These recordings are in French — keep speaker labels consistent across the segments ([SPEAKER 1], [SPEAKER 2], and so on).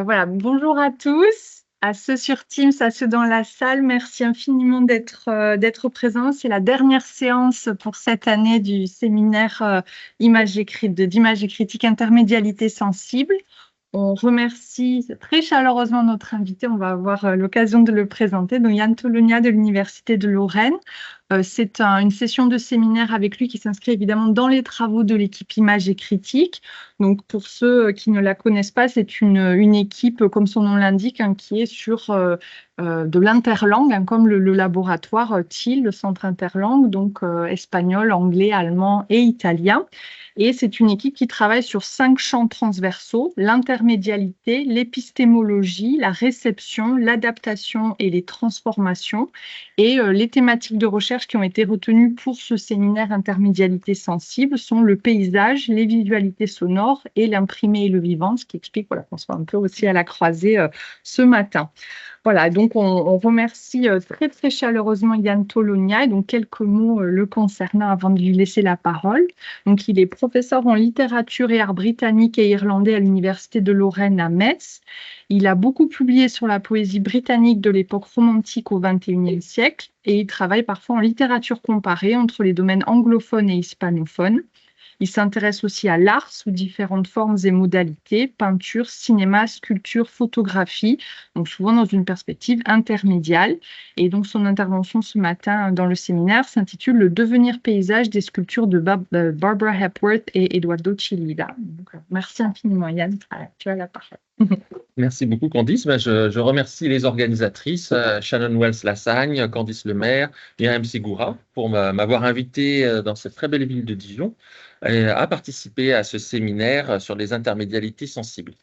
[SPEAKER 1] Voilà, bonjour à tous, à ceux sur Teams, à ceux dans la salle. Merci infiniment d'être présents. C'est la dernière séance pour cette année du séminaire d'image et critique intermédialité sensible. On remercie très chaleureusement notre invité. On va avoir l'occasion de le présenter. Donc, Yann Tolonia de l'Université de Lorraine. C'est une session de séminaire avec lui qui s'inscrit évidemment dans les travaux de l'équipe Image et Critique. Donc, pour ceux qui ne la connaissent pas, c'est une équipe, comme son nom l'indique, hein, qui est sur de l'interlangue, hein, comme le laboratoire TIL, le centre interlangue, donc espagnol, anglais, allemand et italien. Et c'est une équipe qui travaille sur 5 champs transversaux: l'intermédialité, l'épistémologie, la réception, l'adaptation et les transformations. Et les thématiques de recherche qui ont été retenues pour ce séminaire intermédialité sensible sont le paysage, les visualités sonores et l'imprimé et le vivant, ce qui explique voilà, qu'on soit un peu aussi à la croisée ce matin. Voilà, donc on remercie très très chaleureusement Yann Tolonia. Et donc quelques mots le concernant avant de lui laisser la parole. Donc il est professeur en littérature et art britannique et irlandais à l'Université de Lorraine à Metz. Il a beaucoup publié sur la poésie britannique de l'époque romantique au XXIe siècle et il travaille parfois en littérature comparée entre les domaines anglophones et hispanophones. Il s'intéresse aussi à l'art sous différentes formes et modalités: peinture, cinéma, sculpture, photographie, donc souvent dans une perspective intermédiale. Et donc son intervention ce matin dans le séminaire s'intitule Le devenir paysage des sculptures de Barbara Hepworth et Eduardo Chillida. Donc, merci infiniment Yann, tu as la parole.
[SPEAKER 2] Merci beaucoup, Candice. Je remercie les organisatrices, Shannon Wells-Lassagne, Candice Lemaire, Myriam Segura, pour m'avoir invité dans cette très belle ville de Dijon à participer à ce séminaire sur les intermédialités sensibles.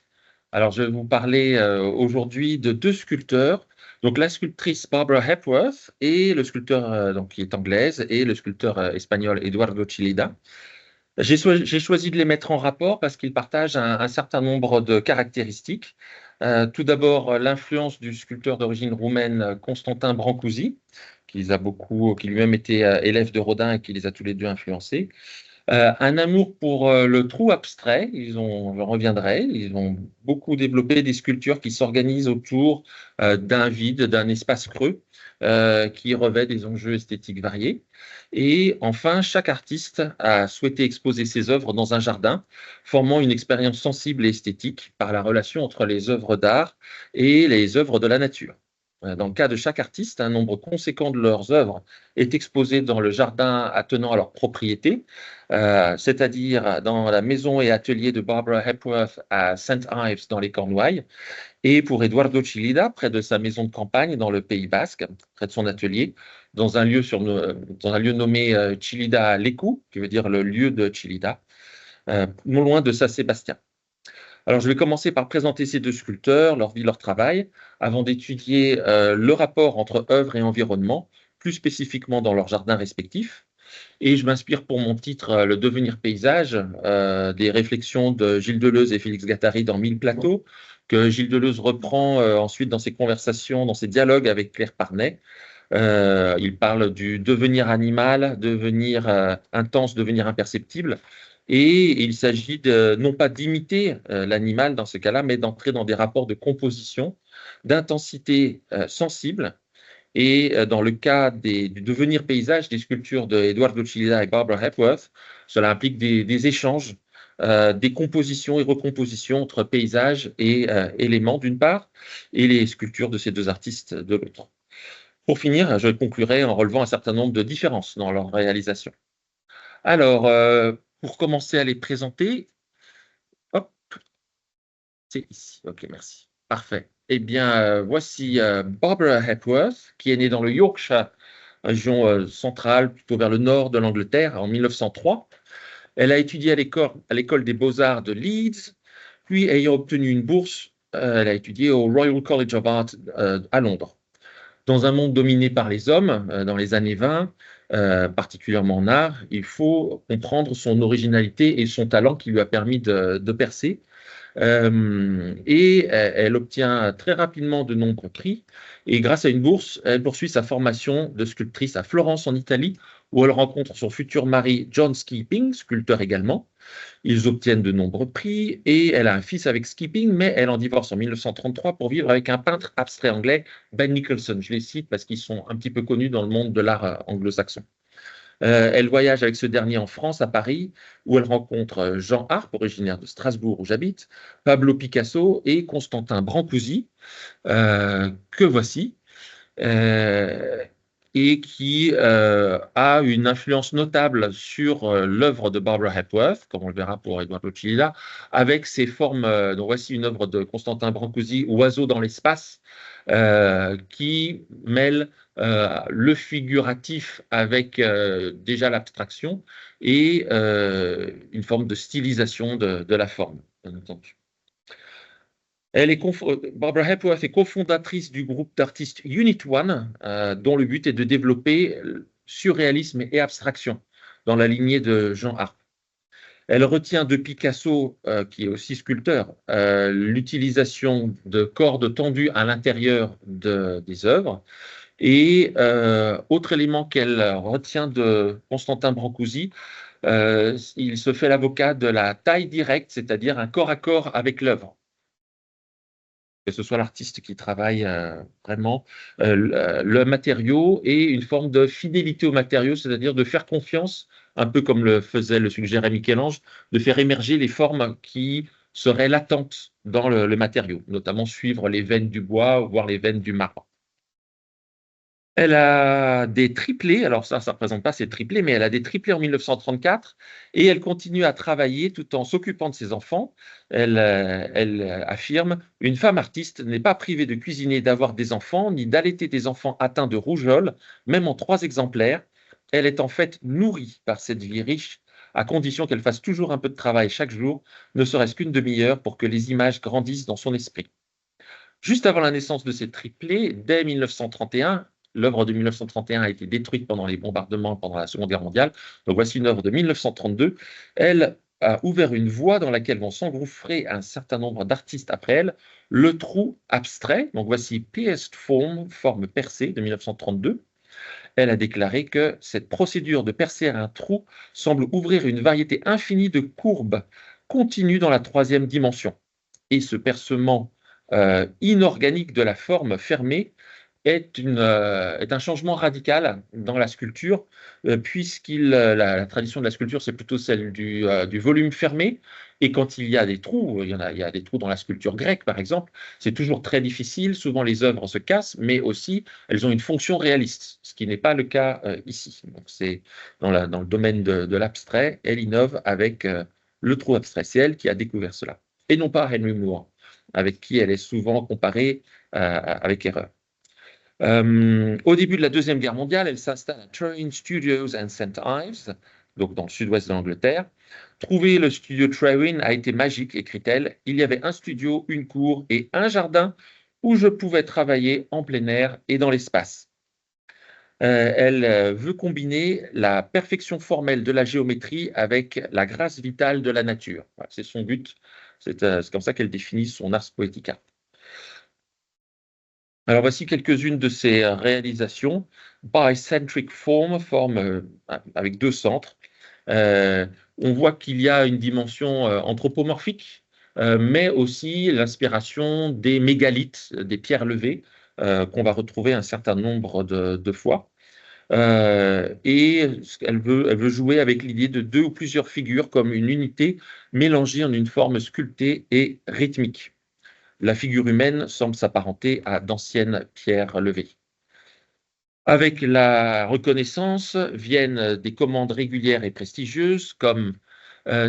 [SPEAKER 2] Alors, je vais vous parler aujourd'hui de 2 sculpteurs. Donc, la sculptrice Barbara Hepworth et le sculpteur donc, qui est anglaise et le sculpteur espagnol Eduardo Chillida. J'ai choisi de les mettre en rapport parce qu'ils partagent un certain nombre de caractéristiques. Tout d'abord, l'influence du sculpteur d'origine roumaine Constantin Brancusi, qui lui-même était élève de Rodin et qui les a tous les deux influencés. Un amour pour le trou abstrait, j'en reviendrai, ils ont beaucoup développé des sculptures qui s'organisent autour d'un vide, d'un espace creux, qui revêt des enjeux esthétiques variés. Et enfin, chaque artiste a souhaité exposer ses œuvres dans un jardin, formant une expérience sensible et esthétique par la relation entre les œuvres d'art et les œuvres de la nature. Dans le cas de chaque artiste, un nombre conséquent de leurs œuvres est exposé dans le jardin attenant à leur propriété, c'est-à-dire dans la maison et atelier de Barbara Hepworth à St. Ives dans les Cornouailles, et pour Eduardo Chillida, près de sa maison de campagne dans le Pays Basque, près de son atelier, dans un lieu nommé Chillida Leku, qui veut dire le lieu de Chillida, non loin de Saint-Sébastien. Alors, je vais commencer par présenter ces 2 sculpteurs, leur vie, leur travail, avant d'étudier le rapport entre œuvre et environnement, plus spécifiquement dans leurs jardins respectifs. Et je m'inspire pour mon titre Le devenir paysage, des réflexions de Gilles Deleuze et Félix Guattari dans 1000 plateaux, que Gilles Deleuze reprend ensuite dans ses conversations, dans ses dialogues avec Claire Parnet. Il parle du devenir animal, devenir intense, devenir imperceptible. Et il s'agit non pas d'imiter l'animal dans ce cas-là, mais d'entrer dans des rapports de composition, d'intensité sensible. Et dans le cas du devenir paysage des sculptures de Eduardo Chillida et Barbara Hepworth, cela implique des échanges, des compositions et recompositions entre paysages et éléments d'une part, et les sculptures de ces 2 artistes de l'autre. Pour finir, je conclurai en relevant un certain nombre de différences dans leur réalisation. Alors, pour commencer à les présenter, hop, c'est ici. OK, merci. Parfait. Eh bien, voici Barbara Hepworth, qui est née dans le Yorkshire, région centrale, plutôt vers le nord de l'Angleterre, en 1903. Elle a étudié à l'école des beaux-arts de Leeds, puis ayant obtenu une bourse, elle a étudié au Royal College of Art à Londres. Dans un monde dominé par les hommes, dans les années 20, particulièrement en art, il faut comprendre son originalité et son talent qui lui a permis de percer. Et elle obtient très rapidement de nombreux prix. Et grâce à une bourse, elle poursuit sa formation de sculptrice à Florence, en Italie, où elle rencontre son futur mari John Skipping, sculpteur également. Ils obtiennent de nombreux prix et elle a un fils avec Skipping, mais elle en divorce en 1933 pour vivre avec un peintre abstrait anglais, Ben Nicholson. Je les cite parce qu'ils sont un petit peu connus dans le monde de l'art anglo-saxon. Elle voyage avec ce dernier en France, à Paris, où elle rencontre Jean Arp, originaire de Strasbourg, où j'habite, Pablo Picasso et Constantin Brancusi, que voici, euh, et qui a une influence notable sur l'œuvre de Barbara Hepworth, comme on le verra pour Eduardo Chillida, avec ses formes. Donc voici une œuvre de Constantin Brancusi, Oiseau dans l'espace, qui mêle le figuratif avec déjà l'abstraction et une forme de stylisation de la forme, bien entendu. Barbara Hepworth est cofondatrice du groupe d'artistes Unit One, dont le but est de développer surréalisme et abstraction dans la lignée de Jean Arp. Elle retient de Picasso, qui est aussi sculpteur, l'utilisation de cordes tendues à l'intérieur des œuvres. Et autre élément qu'elle retient de Constantin Brancusi, il se fait l'avocat de la taille directe, c'est-à-dire un corps à corps avec l'œuvre. Que ce soit l'artiste qui travaille vraiment le matériau et une forme de fidélité au matériau, c'est-à-dire de faire confiance, un peu comme le suggérait Michel-Ange, de faire émerger les formes qui seraient latentes dans le matériau, notamment suivre les veines du bois, voire les veines du marbre. Elle a des triplés, alors ça ne représente pas ses triplés, mais elle a des triplés en 1934 et elle continue à travailler tout en s'occupant de ses enfants. Elle affirme: une femme artiste n'est pas privée de cuisiner, d'avoir des enfants, ni d'allaiter des enfants atteints de rougeole, même en 3 exemplaires. Elle est en fait nourrie par cette vie riche, à condition qu'elle fasse toujours un peu de travail chaque jour, ne serait-ce qu'une demi-heure, pour que les images grandissent dans son esprit. Juste avant la naissance de ces triplés, dès 1931, l'œuvre de 1931 a été détruite pendant les bombardements pendant la Seconde Guerre mondiale. Donc voici une œuvre de 1932. Elle a ouvert une voie dans laquelle vont s'engouffrer un certain nombre d'artistes après elle. Le trou abstrait, donc voici Pierced Form, forme percée de 1932. Elle a déclaré que cette procédure de percer un trou semble ouvrir une variété infinie de courbes continues dans la 3e dimension. Et ce percement inorganique de la forme fermée est un changement radical dans la sculpture, la tradition de la sculpture, c'est plutôt celle du volume fermé. Et quand il y a des trous, il y a des trous dans la sculpture grecque, par exemple, c'est toujours très difficile. Souvent, les œuvres se cassent, mais aussi, elles ont une fonction réaliste, ce qui n'est pas le cas ici. Donc, c'est dans le domaine de l'abstrait, elle innove avec le trou abstrait. C'est elle qui a découvert cela, et non pas Henry Moore, avec qui elle est souvent comparée avec erreur. Au début de la Deuxième Guerre mondiale, elle s'installe à Trewin Studios and St. Ives, donc dans le sud-ouest de l'Angleterre. Trouver le studio Trewin a été magique, écrit-elle. Il y avait un studio, une cour et un jardin où je pouvais travailler en plein air et dans l'espace. Elle veut combiner la perfection formelle de la géométrie avec la grâce vitale de la nature. Voilà, c'est son but. C'est comme ça qu'elle définit son ars poetica. Alors voici quelques-unes de ses réalisations. Bicentric form, forme avec 2 centres. On voit qu'il y a une dimension anthropomorphique, mais aussi l'inspiration des mégalithes, des pierres levées, qu'on va retrouver un certain nombre de fois. Et elle veut jouer avec l'idée de 2 ou plusieurs figures comme une unité mélangée en une forme sculptée et rythmique. La figure humaine semble s'apparenter à d'anciennes pierres levées. Avec la reconnaissance viennent des commandes régulières et prestigieuses comme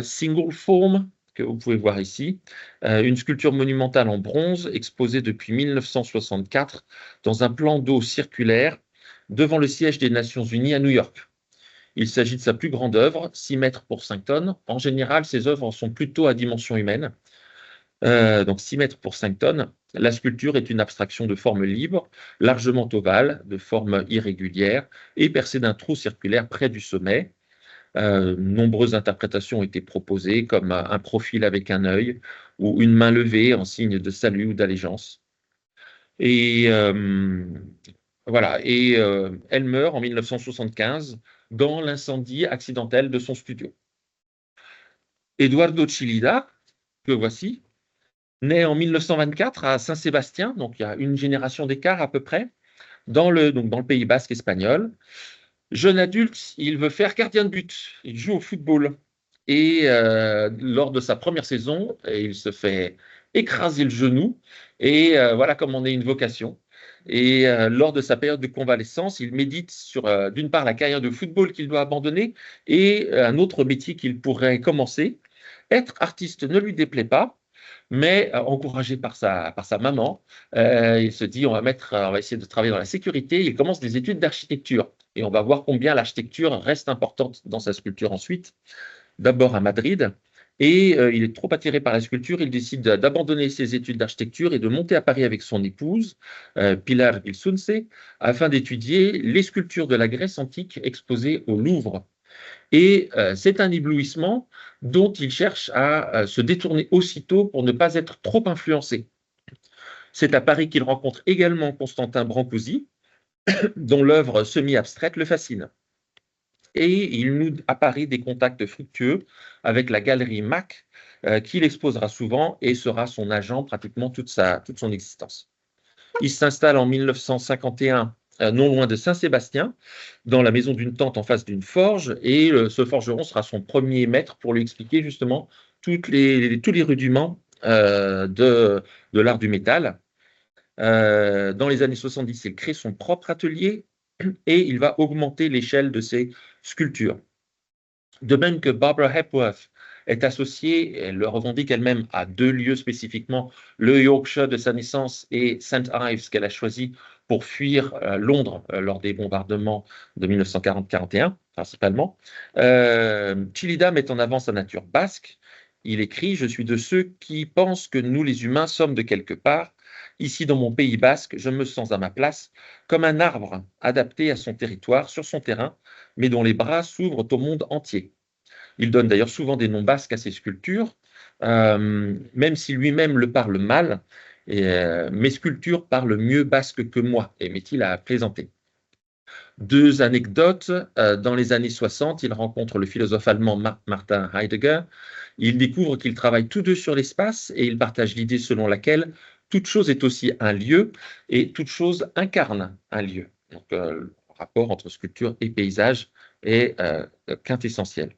[SPEAKER 2] Single Form, que vous pouvez voir ici, une sculpture monumentale en bronze exposée depuis 1964 dans un plan d'eau circulaire devant le siège des Nations Unies à New York. Il s'agit de sa plus grande œuvre, 6 mètres pour 5 tonnes. En général, ces œuvres sont plutôt à dimension humaine. Donc 6 mètres pour 5 tonnes. La sculpture est une abstraction de forme libre, largement ovale, de forme irrégulière et percée d'un trou circulaire près du sommet. Nombreuses interprétations ont été proposées, comme un profil avec un œil ou une main levée en signe de salut ou d'allégeance. Et voilà. Et elle meurt en 1975 dans l'incendie accidentel de son studio. Eduardo Chillida, que voici, naît en 1924 à Saint-Sébastien, donc il y a une génération d'écart à peu près, donc dans le Pays basque espagnol. Jeune adulte, il veut faire gardien de but. Il joue au football. Et lors de sa première saison, il se fait écraser le genou. Et voilà comme on est une vocation. Et lors de sa période de convalescence, il médite sur, d'une part, la carrière de football qu'il doit abandonner et un autre métier qu'il pourrait commencer. Être artiste ne lui déplaît pas, mais encouragé par sa maman, il se dit on va essayer de travailler dans la sécurité. Il commence des études d'architecture et on va voir combien l'architecture reste importante dans sa sculpture ensuite. D'abord à Madrid, et il est trop attiré par la sculpture, il décide d'abandonner ses études d'architecture et de monter à Paris avec son épouse, Pilar Gilsunce, afin d'étudier les sculptures de la Grèce antique exposées au Louvre. Et c'est un éblouissement dont il cherche à se détourner aussitôt pour ne pas être trop influencé. C'est à Paris qu'il rencontre également Constantin Brancusi, dont l'œuvre semi-abstraite le fascine. Et il noue à Paris des contacts fructueux avec la galerie Mack, qu'il exposera souvent et sera son agent pratiquement toute son existence. Il s'installe en 1951 non loin de Saint-Sébastien, dans la maison d'une tante en face d'une forge, et ce forgeron sera son premier maître pour lui expliquer justement tous les rudiments de l'art du métal. Dans les années 70, il crée son propre atelier et il va augmenter l'échelle de ses sculptures. De même que Barbara Hepworth est associée, elle le revendique elle-même, à deux lieux spécifiquement, le Yorkshire de sa naissance et St. Ives qu'elle a choisi pour fuir Londres lors des bombardements de 1940-41 principalement. Chillida met en avant sa nature basque. Il écrit « Je suis de ceux qui pensent que nous les humains sommes de quelque part. Ici dans mon pays basque, je me sens à ma place, comme un arbre adapté à son territoire, sur son terrain, mais dont les bras s'ouvrent au monde entier. » Il donne d'ailleurs souvent des noms basques à ses sculptures, même si lui-même le parle mal. Mes sculptures parlent mieux basque que moi, aimait-il à plaisanter. Deux anecdotes. Dans les années 60, il rencontre le philosophe allemand Martin Heidegger. Il découvre qu'ils travaillent tous deux sur l'espace et ils partagent l'idée selon laquelle toute chose est aussi un lieu et toute chose incarne un lieu. Donc, le rapport entre sculpture et paysage est quintessentiel.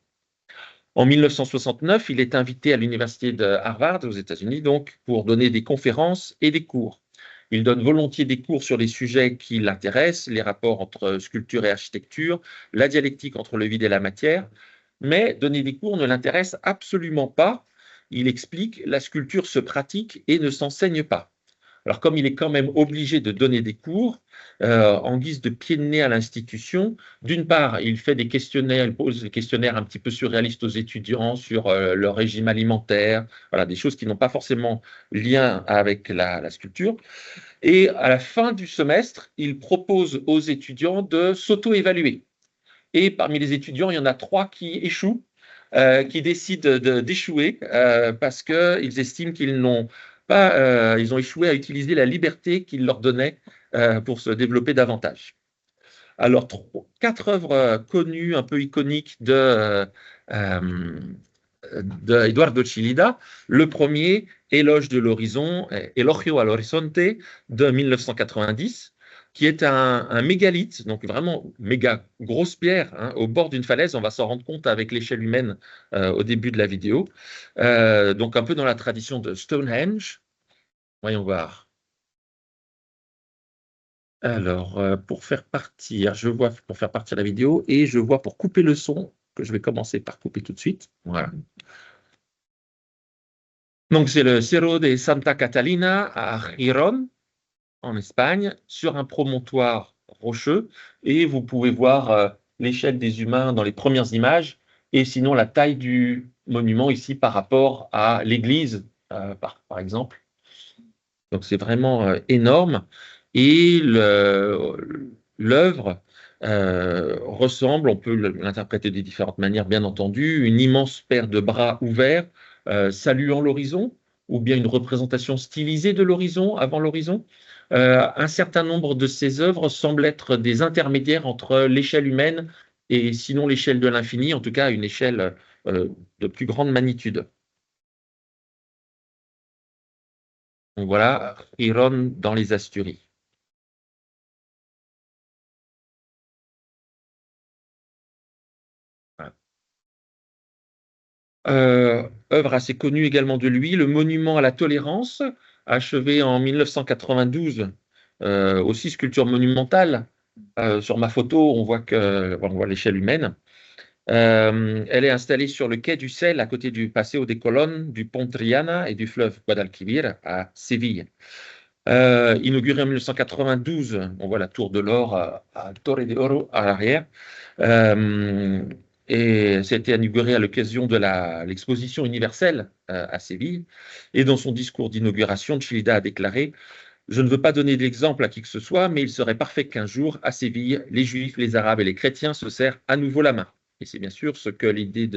[SPEAKER 2] En 1969, il est invité à l'université de Harvard aux États-Unis donc pour donner des conférences et des cours. Il donne volontiers des cours sur les sujets qui l'intéressent, les rapports entre sculpture et architecture, la dialectique entre le vide et la matière, mais donner des cours ne l'intéresse absolument pas. Il explique la sculpture se pratique et ne s'enseigne pas. Alors, comme il est quand même obligé de donner des cours, en guise de pied de nez à l'institution, d'une part, il fait des questionnaires, il pose des questionnaires un petit peu surréalistes aux étudiants sur leur régime alimentaire, voilà, des choses qui n'ont pas forcément lien avec la sculpture. Et à la fin du semestre, il propose aux étudiants de s'auto-évaluer. Et parmi les étudiants, il y en a 3 qui échouent, qui décident d'échouer parce qu'ils estiment qu'ils n'ont pas, ils ont échoué à utiliser la liberté qu'il leur donnait pour se développer davantage. Alors, 4 œuvres connues, un peu iconiques de Eduardo Chillida. Le premier, Éloge de l'horizon, Elogio al Horizonte, de 1990, qui est un mégalithe, donc vraiment méga grosse pierre, hein, au bord d'une falaise. On va s'en rendre compte avec l'échelle humaine au début de la vidéo. Donc un peu dans la tradition de Stonehenge. Voyons voir. Alors, pour faire partir la vidéo, et je vois pour couper le son, que je vais commencer par couper tout de suite. Voilà. Donc, c'est le Cerro de Santa Catalina à Gijón, en Espagne, sur un promontoire rocheux. Et vous pouvez voir l'échelle des humains dans les premières images, et sinon la taille du monument ici par rapport à l'église, par exemple. Donc, c'est vraiment énorme. Et l'œuvre ressemble, on peut l'interpréter de différentes manières, bien entendu, une immense paire de bras ouverts saluant l'horizon, ou bien une représentation stylisée de l'horizon avant l'horizon. Un certain nombre de ces œuvres semblent être des intermédiaires entre l'échelle humaine et sinon l'échelle de l'infini, en tout cas une échelle de plus grande magnitude. Donc voilà, Chiron dans les Asturies. Voilà. Œuvre assez connue également de lui, le Monument à la tolérance, achevé en 1992, aussi sculpture monumentale. Sur ma photo, on voit l'échelle humaine. Elle est installée sur le quai du Sel, à côté du Paseo de Colón, du pont Triana et du fleuve Guadalquivir à Séville. Inaugurée en 1992, on voit la tour de l'or à Torre de Oro à l'arrière. Euh, et ça a été inauguré à l'occasion de l'exposition universelle à Séville. Et dans son discours d'inauguration, Chillida a déclaré: je ne veux pas donner d'exemple à qui que ce soit, mais il serait parfait qu'un jour, à Séville, les Juifs, les Arabes et les chrétiens se serrent à nouveau la main. Et c'est bien sûr ce que l'idée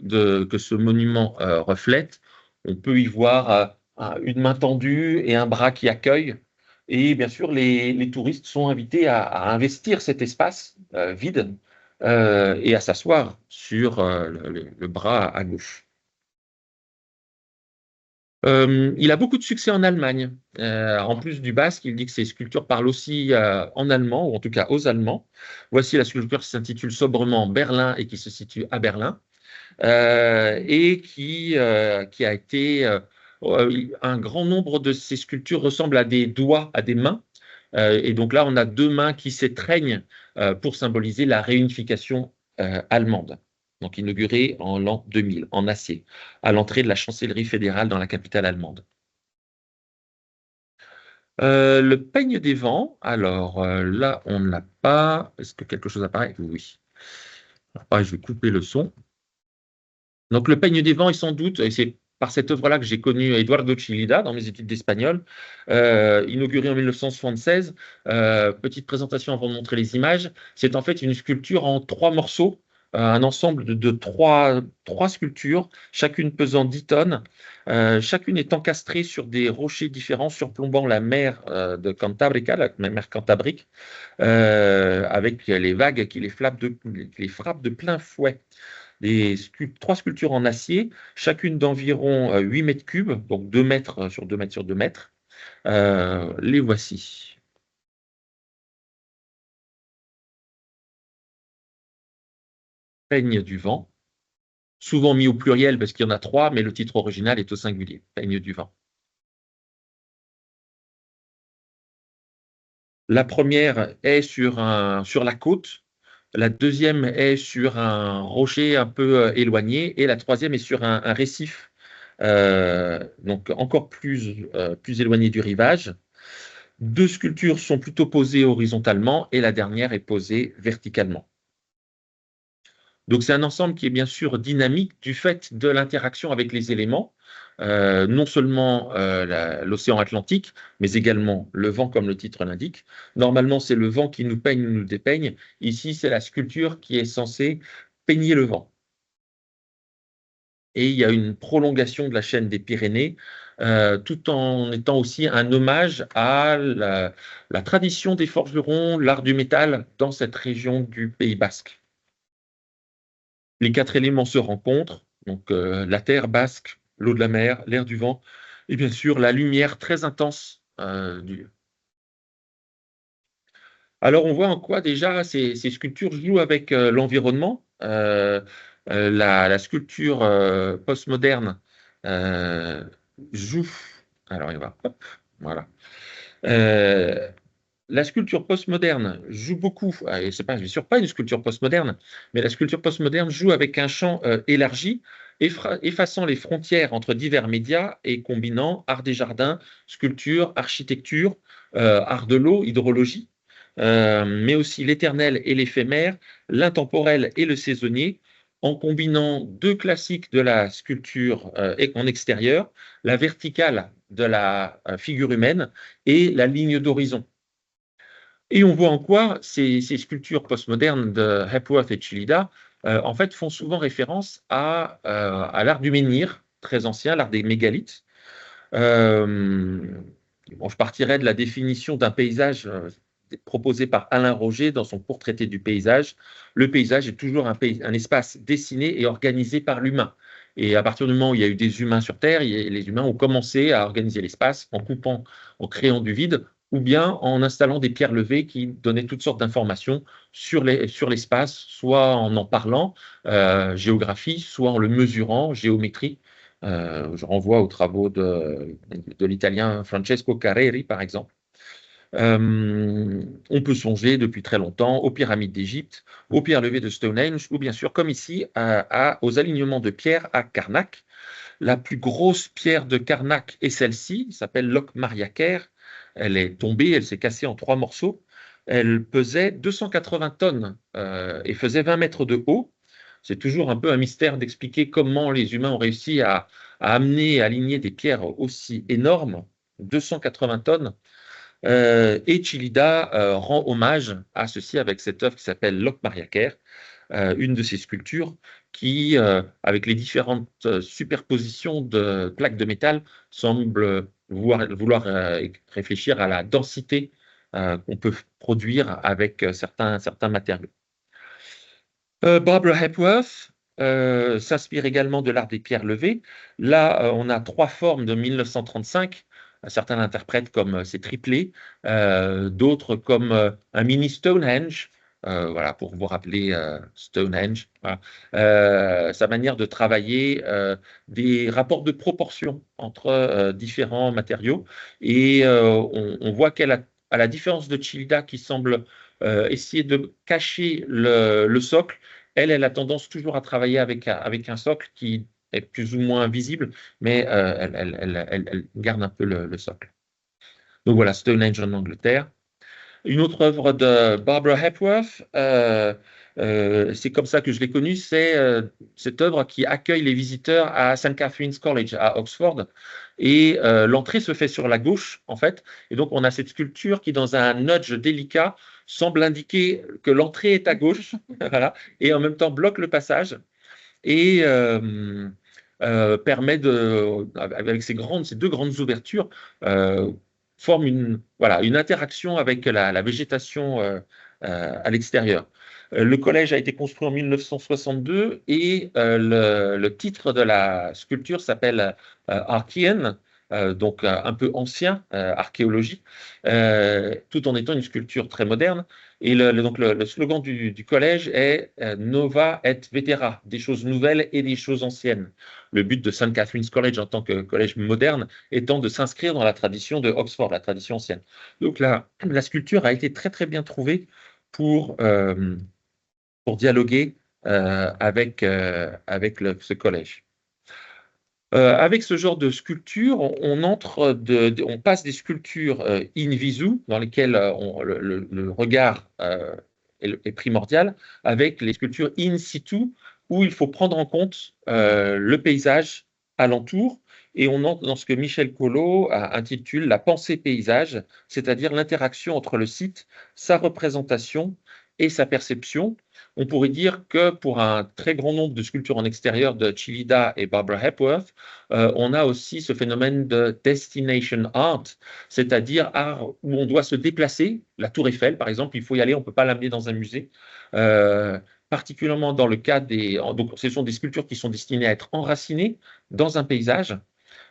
[SPEAKER 2] que ce monument reflète. On peut y voir une main tendue et un bras qui accueille. Et bien sûr, les touristes sont invités à investir cet espace vide et à s'asseoir sur le bras à gauche. Il a beaucoup de succès en Allemagne. En plus du basque, il dit que ses sculptures parlent aussi en allemand, ou en tout cas aux Allemands. Voici la sculpture qui s'intitule sobrement Berlin et qui se situe à Berlin, et qui a été un grand nombre de ces sculptures ressemblent à des doigts, à des mains. Et donc là, on a deux mains qui s'étreignent pour symboliser la réunification allemande. Donc inaugurée en l'an 2000, en acier, à l'entrée de la chancellerie fédérale dans la capitale allemande. Le peigne des vents, alors là, on ne l'a pas. Est-ce que quelque chose apparaît? Oui. Alors, pareil, je vais couper le son. Donc, le peigne des vents est sans doute, et c'est par cette œuvre-là que j'ai connu Eduardo Chillida dans mes études d'espagnol, inauguré en 1976. Petite présentation avant de montrer les images. C'est en fait une sculpture en trois morceaux, un ensemble de trois sculptures, chacune pesant 10 tonnes, chacune est encastrée sur des rochers différents surplombant la mer de Cantabrica, la mer Cantabrique, avec les vagues qui les frappent de plein fouet. Trois sculptures en acier, chacune d'environ 8 mètres cubes, donc 2 mètres sur 2 mètres sur 2 mètres. Les voici. Peigne du vent, souvent mis au pluriel parce qu'il y en a trois, mais le titre original est au singulier. Peigne du vent. La première est sur la côte, la deuxième est sur un rocher un peu éloigné, et la troisième est sur un récif, donc encore plus éloigné du rivage. Deux sculptures sont plutôt posées horizontalement et la dernière est posée verticalement. Donc c'est un ensemble qui est bien sûr dynamique du fait de l'interaction avec les éléments, non seulement l'océan Atlantique, mais également le vent, comme le titre l'indique. Normalement, c'est le vent qui nous peigne ou nous dépeigne. Ici, c'est la sculpture qui est censée peigner le vent. Et il y a une prolongation de la chaîne des Pyrénées, tout en étant aussi un hommage à la tradition des forgerons, l'art du métal dans cette région du Pays basque. Les quatre éléments se rencontrent, donc la terre basque, l'eau de la mer, l'air du vent, et bien sûr la lumière très intense du. Alors on voit en quoi déjà ces sculptures jouent avec l'environnement. La sculpture postmoderne euh, joue. Alors il va. Hop, voilà. Euh, la sculpture postmoderne joue beaucoup, et c'est pas, bien sûr pas une sculpture postmoderne, mais la sculpture postmoderne joue avec un champ élargi, effaçant les frontières entre divers médias et combinant art des jardins, sculpture, architecture, art de l'eau, hydrologie, mais aussi l'éternel et l'éphémère, l'intemporel et le saisonnier, en combinant deux classiques de la sculpture en extérieur, la verticale de la figure humaine et la ligne d'horizon. Et on voit en quoi ces sculptures postmodernes de Hepworth et Chillida, en fait, font souvent référence à l'art du menhir, très ancien, l'art des mégalithes. Euh, bon, je partirais de la définition d'un paysage proposé par Alain Roger dans son court traité du paysage. Le paysage est toujours un espace dessiné et organisé par l'humain. Et à partir du moment où il y a eu des humains sur Terre, les humains ont commencé à organiser l'espace en coupant, en créant du vide, ou bien en installant des pierres levées qui donnaient toutes sortes d'informations sur l'espace, soit en parlant, géographie, soit en le mesurant, géométrie. Je renvoie aux travaux de l'Italien Francesco Carreri, par exemple. On peut songer depuis très longtemps aux pyramides d'Égypte, aux pierres levées de Stonehenge, ou bien sûr, comme ici, aux alignements de pierres à Karnak. La plus grosse pierre de Karnak est celle-ci, elle s'appelle Lok Mariaker. Elle est tombée, elle s'est cassée en 3 morceaux. Elle pesait 280 tonnes et faisait 20 mètres de haut. C'est toujours un peu un mystère d'expliquer comment les humains ont réussi à amener et aligner des pierres aussi énormes, 280 tonnes. Et Chillida rend hommage à ceci avec cette œuvre qui s'appelle Lok Mariaker, une de ces sculptures qui, avec les différentes superpositions de plaques de métal, semble vouloir réfléchir à la densité qu'on peut produire avec certains matériaux. Barbara Hepworth s'inspire également de l'art des pierres levées. Là, on a 3 formes de 1935. Certains l'interprètent comme c'est triplé, d'autres comme un mini Stonehenge. Voilà, pour vous rappeler Stonehenge. Voilà. Sa manière de travailler des rapports de proportion entre différents matériaux. Et on voit à la différence de Chillida qui semble essayer de cacher le socle, elle a tendance toujours à travailler avec un socle qui est plus ou moins visible, mais elle garde un peu le socle. Donc voilà, Stonehenge en Angleterre. Une autre œuvre de Barbara Hepworth, c'est comme ça que je l'ai connue, c'est cette œuvre qui accueille les visiteurs à St. Catherine's College à Oxford. Et l'entrée se fait sur la gauche, en fait. Et donc, on a cette sculpture qui, dans un nudge délicat, semble indiquer que l'entrée est à gauche, voilà, et en même temps bloque le passage. Et permet avec ces 2 grandes ouvertures, forme une interaction avec la végétation à l'extérieur. Le collège a été construit en 1962 et le titre de la sculpture s'appelle Archean, donc un peu ancien, archéologie, tout en étant une sculpture très moderne. Et donc le slogan du collège est Nova et Vetera, des choses nouvelles et des choses anciennes. Le but de St. Catherine's College en tant que collège moderne étant de s'inscrire dans la tradition de Oxford, la tradition ancienne. Donc la sculpture a été très très bien trouvée pour dialoguer avec ce collège. Avec ce genre de sculpture, on passe des sculptures in visu, dans lesquelles le regard est primordial, avec les sculptures in situ, où il faut prendre en compte le paysage alentour. Et on entre dans ce que Michel Collot intitule la pensée paysage, c'est-à-dire l'interaction entre le site, sa représentation et sa perception. On pourrait dire que pour un très grand nombre de sculptures en extérieur de Chillida et Barbara Hepworth, on a aussi ce phénomène de destination art, c'est-à-dire art où on doit se déplacer. La Tour Eiffel, par exemple, il faut y aller, on ne peut pas l'amener dans un musée. Particulièrement dans le cas donc ce sont des sculptures qui sont destinées à être enracinées dans un paysage.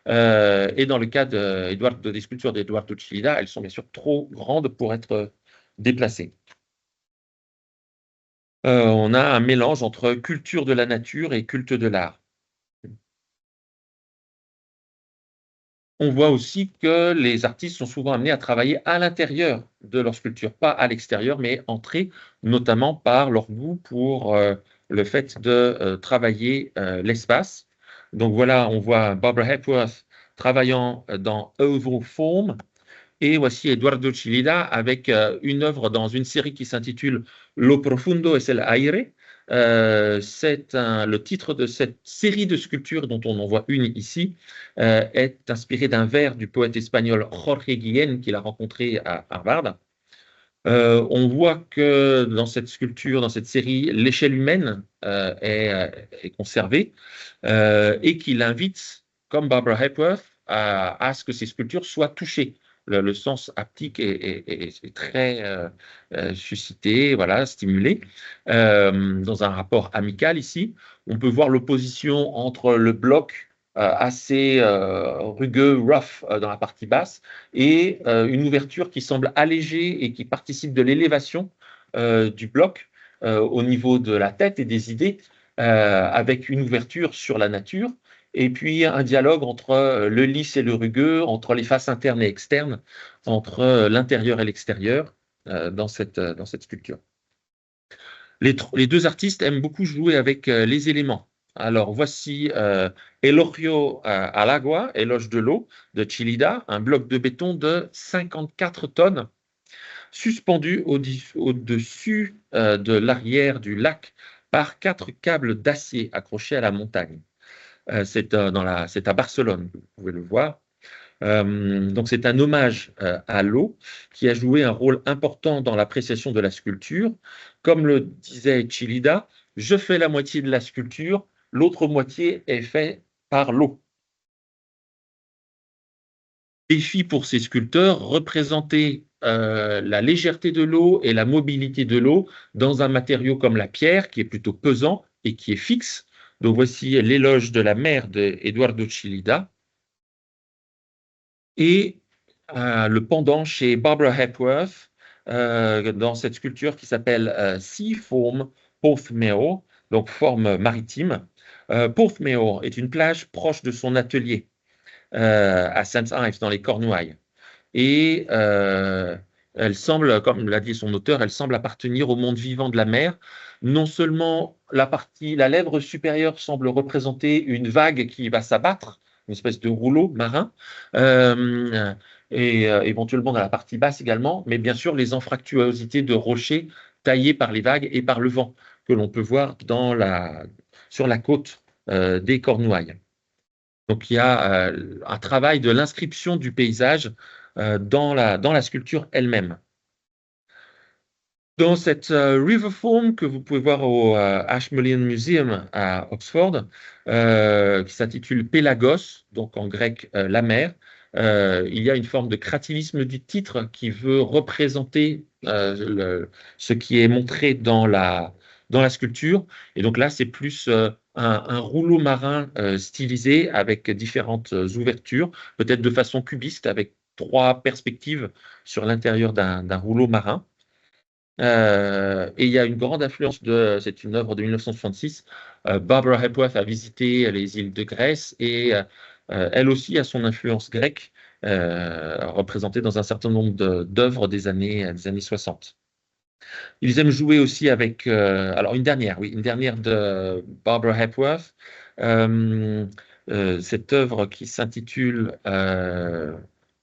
[SPEAKER 2] Et dans le cas des sculptures d'Eduardo Chillida, elles sont bien sûr trop grandes pour être déplacées. On a un mélange entre culture de la nature et culte de l'art. On voit aussi que les artistes sont souvent amenés à travailler à l'intérieur de leur sculpture, pas à l'extérieur, mais entrer notamment par leur goût pour le fait de travailler l'espace. Donc voilà, on voit Barbara Hepworth travaillant dans Oval Form, et voici Eduardo Chillida avec une œuvre dans une série qui s'intitule Lo profundo es el aire. Le titre de cette série de sculptures, dont on en voit une ici, est inspiré d'un vers du poète espagnol Jorge Guillén qu'il a rencontré à Harvard. On voit que dans cette sculpture, dans cette série, l'échelle humaine est conservée et qu'il invite, comme Barbara Hepworth, à ce que ces sculptures soient touchées. Le sens haptique est très suscité, voilà, stimulé. Dans un rapport amical ici, on peut voir l'opposition entre le bloc assez rugueux, rough dans la partie basse, et une ouverture qui semble allégée et qui participe de l'élévation du bloc au niveau de la tête et des idées, avec une ouverture sur la nature, et puis un dialogue entre le lisse et le rugueux, entre les faces internes et externes, entre l'intérieur et l'extérieur dans cette sculpture. Les deux artistes aiment beaucoup jouer avec les éléments. Alors, voici Elogio al agua, éloge de l'eau, de Chillida, un bloc de béton de 54 tonnes, suspendu au-dessus de l'arrière du lac par 4 câbles d'acier accrochés à la montagne. C'est à Barcelone, vous pouvez le voir. Donc c'est un hommage à l'eau qui a joué un rôle important dans l'appréciation de la sculpture. Comme le disait Chillida, je fais la moitié de la sculpture, l'autre moitié est faite par l'eau. Défi pour ces sculpteurs, représenter la légèreté de l'eau et la mobilité de l'eau dans un matériau comme la pierre, qui est plutôt pesant et qui est fixe. Donc voici l'éloge de la mer d'Eduardo Chillida. Et le pendant chez Barbara Hepworth, dans cette sculpture qui s'appelle Sea Form Porthmeor, donc forme maritime. Porthmeor est une plage proche de son atelier à St. Ives, dans les Cornouailles. Et elle semble, comme l'a dit son auteur, elle semble appartenir au monde vivant de la mer. Non seulement la lèvre supérieure semble représenter une vague qui va s'abattre, une espèce de rouleau marin, et éventuellement dans la partie basse également, mais bien sûr les anfractuosités de rochers taillés par les vagues et par le vent que l'on peut voir sur la côte des Cornouailles. Donc il y a un travail de l'inscription du paysage dans la sculpture elle-même. Dans cette river form que vous pouvez voir au Ashmolean Museum à Oxford, qui s'intitule Pélagos, donc en grec la mer, il y a une forme de créativisme du titre qui veut représenter ce qui est montré dans la sculpture. Et donc là, c'est plus un rouleau marin stylisé avec différentes ouvertures, peut-être de façon cubiste, avec 3 perspectives sur l'intérieur d'un rouleau marin. Et il y a une grande influence c'est une œuvre de 1966. Barbara Hepworth a visité les îles de Grèce et elle aussi a son influence grecque, représentée dans un certain nombre d'œuvres des années 60. Ils aiment jouer aussi avec, alors une dernière de Barbara Hepworth, cette œuvre qui s'intitule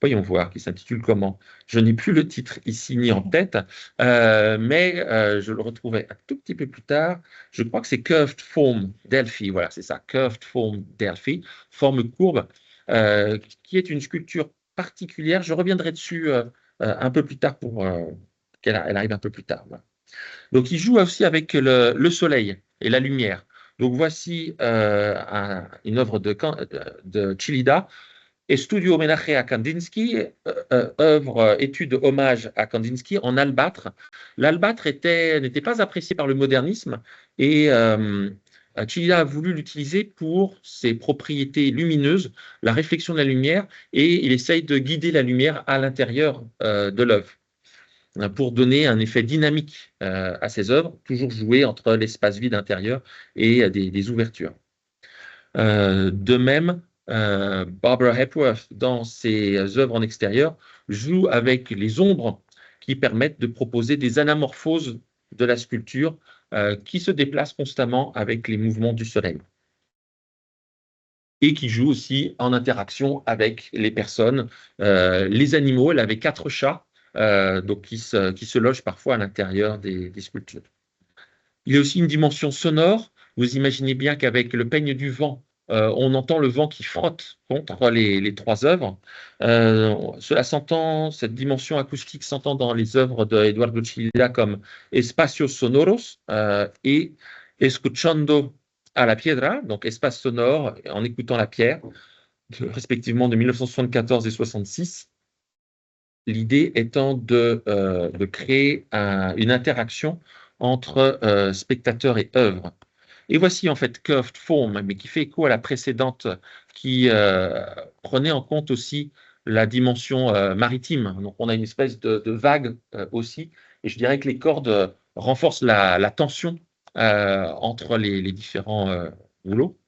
[SPEAKER 2] voyons voir, qui s'intitule comment? Je n'ai plus le titre ici ni en tête, mais je le retrouvais un tout petit peu plus tard. Je crois que c'est Curved Form Delphi. Voilà, c'est ça, Curved Form Delphi, forme courbe, qui est une sculpture particulière. Je reviendrai dessus un peu plus tard pour qu'elle arrive un peu plus tard. Voilà. Donc, il joue aussi avec le soleil et la lumière. Donc, voici une œuvre de Chillida et Studio Homenaje a Kandinsky, étude hommage à Kandinsky en albâtre. L'albâtre n'était pas apprécié par le modernisme et Chillida a voulu l'utiliser pour ses propriétés lumineuses, la réflexion de la lumière, et il essaye de guider la lumière à l'intérieur de l'œuvre pour donner un effet dynamique à ses œuvres, toujours jouer entre l'espace vide intérieur et des ouvertures. De même, Barbara Hepworth, dans ses œuvres en extérieur, joue avec les ombres qui permettent de proposer des anamorphoses de la sculpture qui se déplacent constamment avec les mouvements du soleil. Et qui joue aussi en interaction avec les personnes, les animaux. Elle avait 4 chats, donc qui se logent parfois à l'intérieur des sculptures. Il y a aussi une dimension sonore. Vous imaginez bien qu'avec le peigne du vent on entend le vent qui frotte contre les trois œuvres. Cela s'entend, cette dimension acoustique s'entend dans les œuvres de Eduardo Chillida comme Espacios Sonoros et Escuchando a la Piedra, donc espace sonore en écoutant la pierre, respectivement de 1974 et 66. L'idée étant de créer une interaction entre spectateur et œuvre. Et voici en fait Curved Form, mais qui fait écho à la précédente, qui prenait en compte aussi la dimension maritime. Donc on a une espèce de vague aussi, et je dirais que les cordes renforcent la tension entre les différents rouleaux.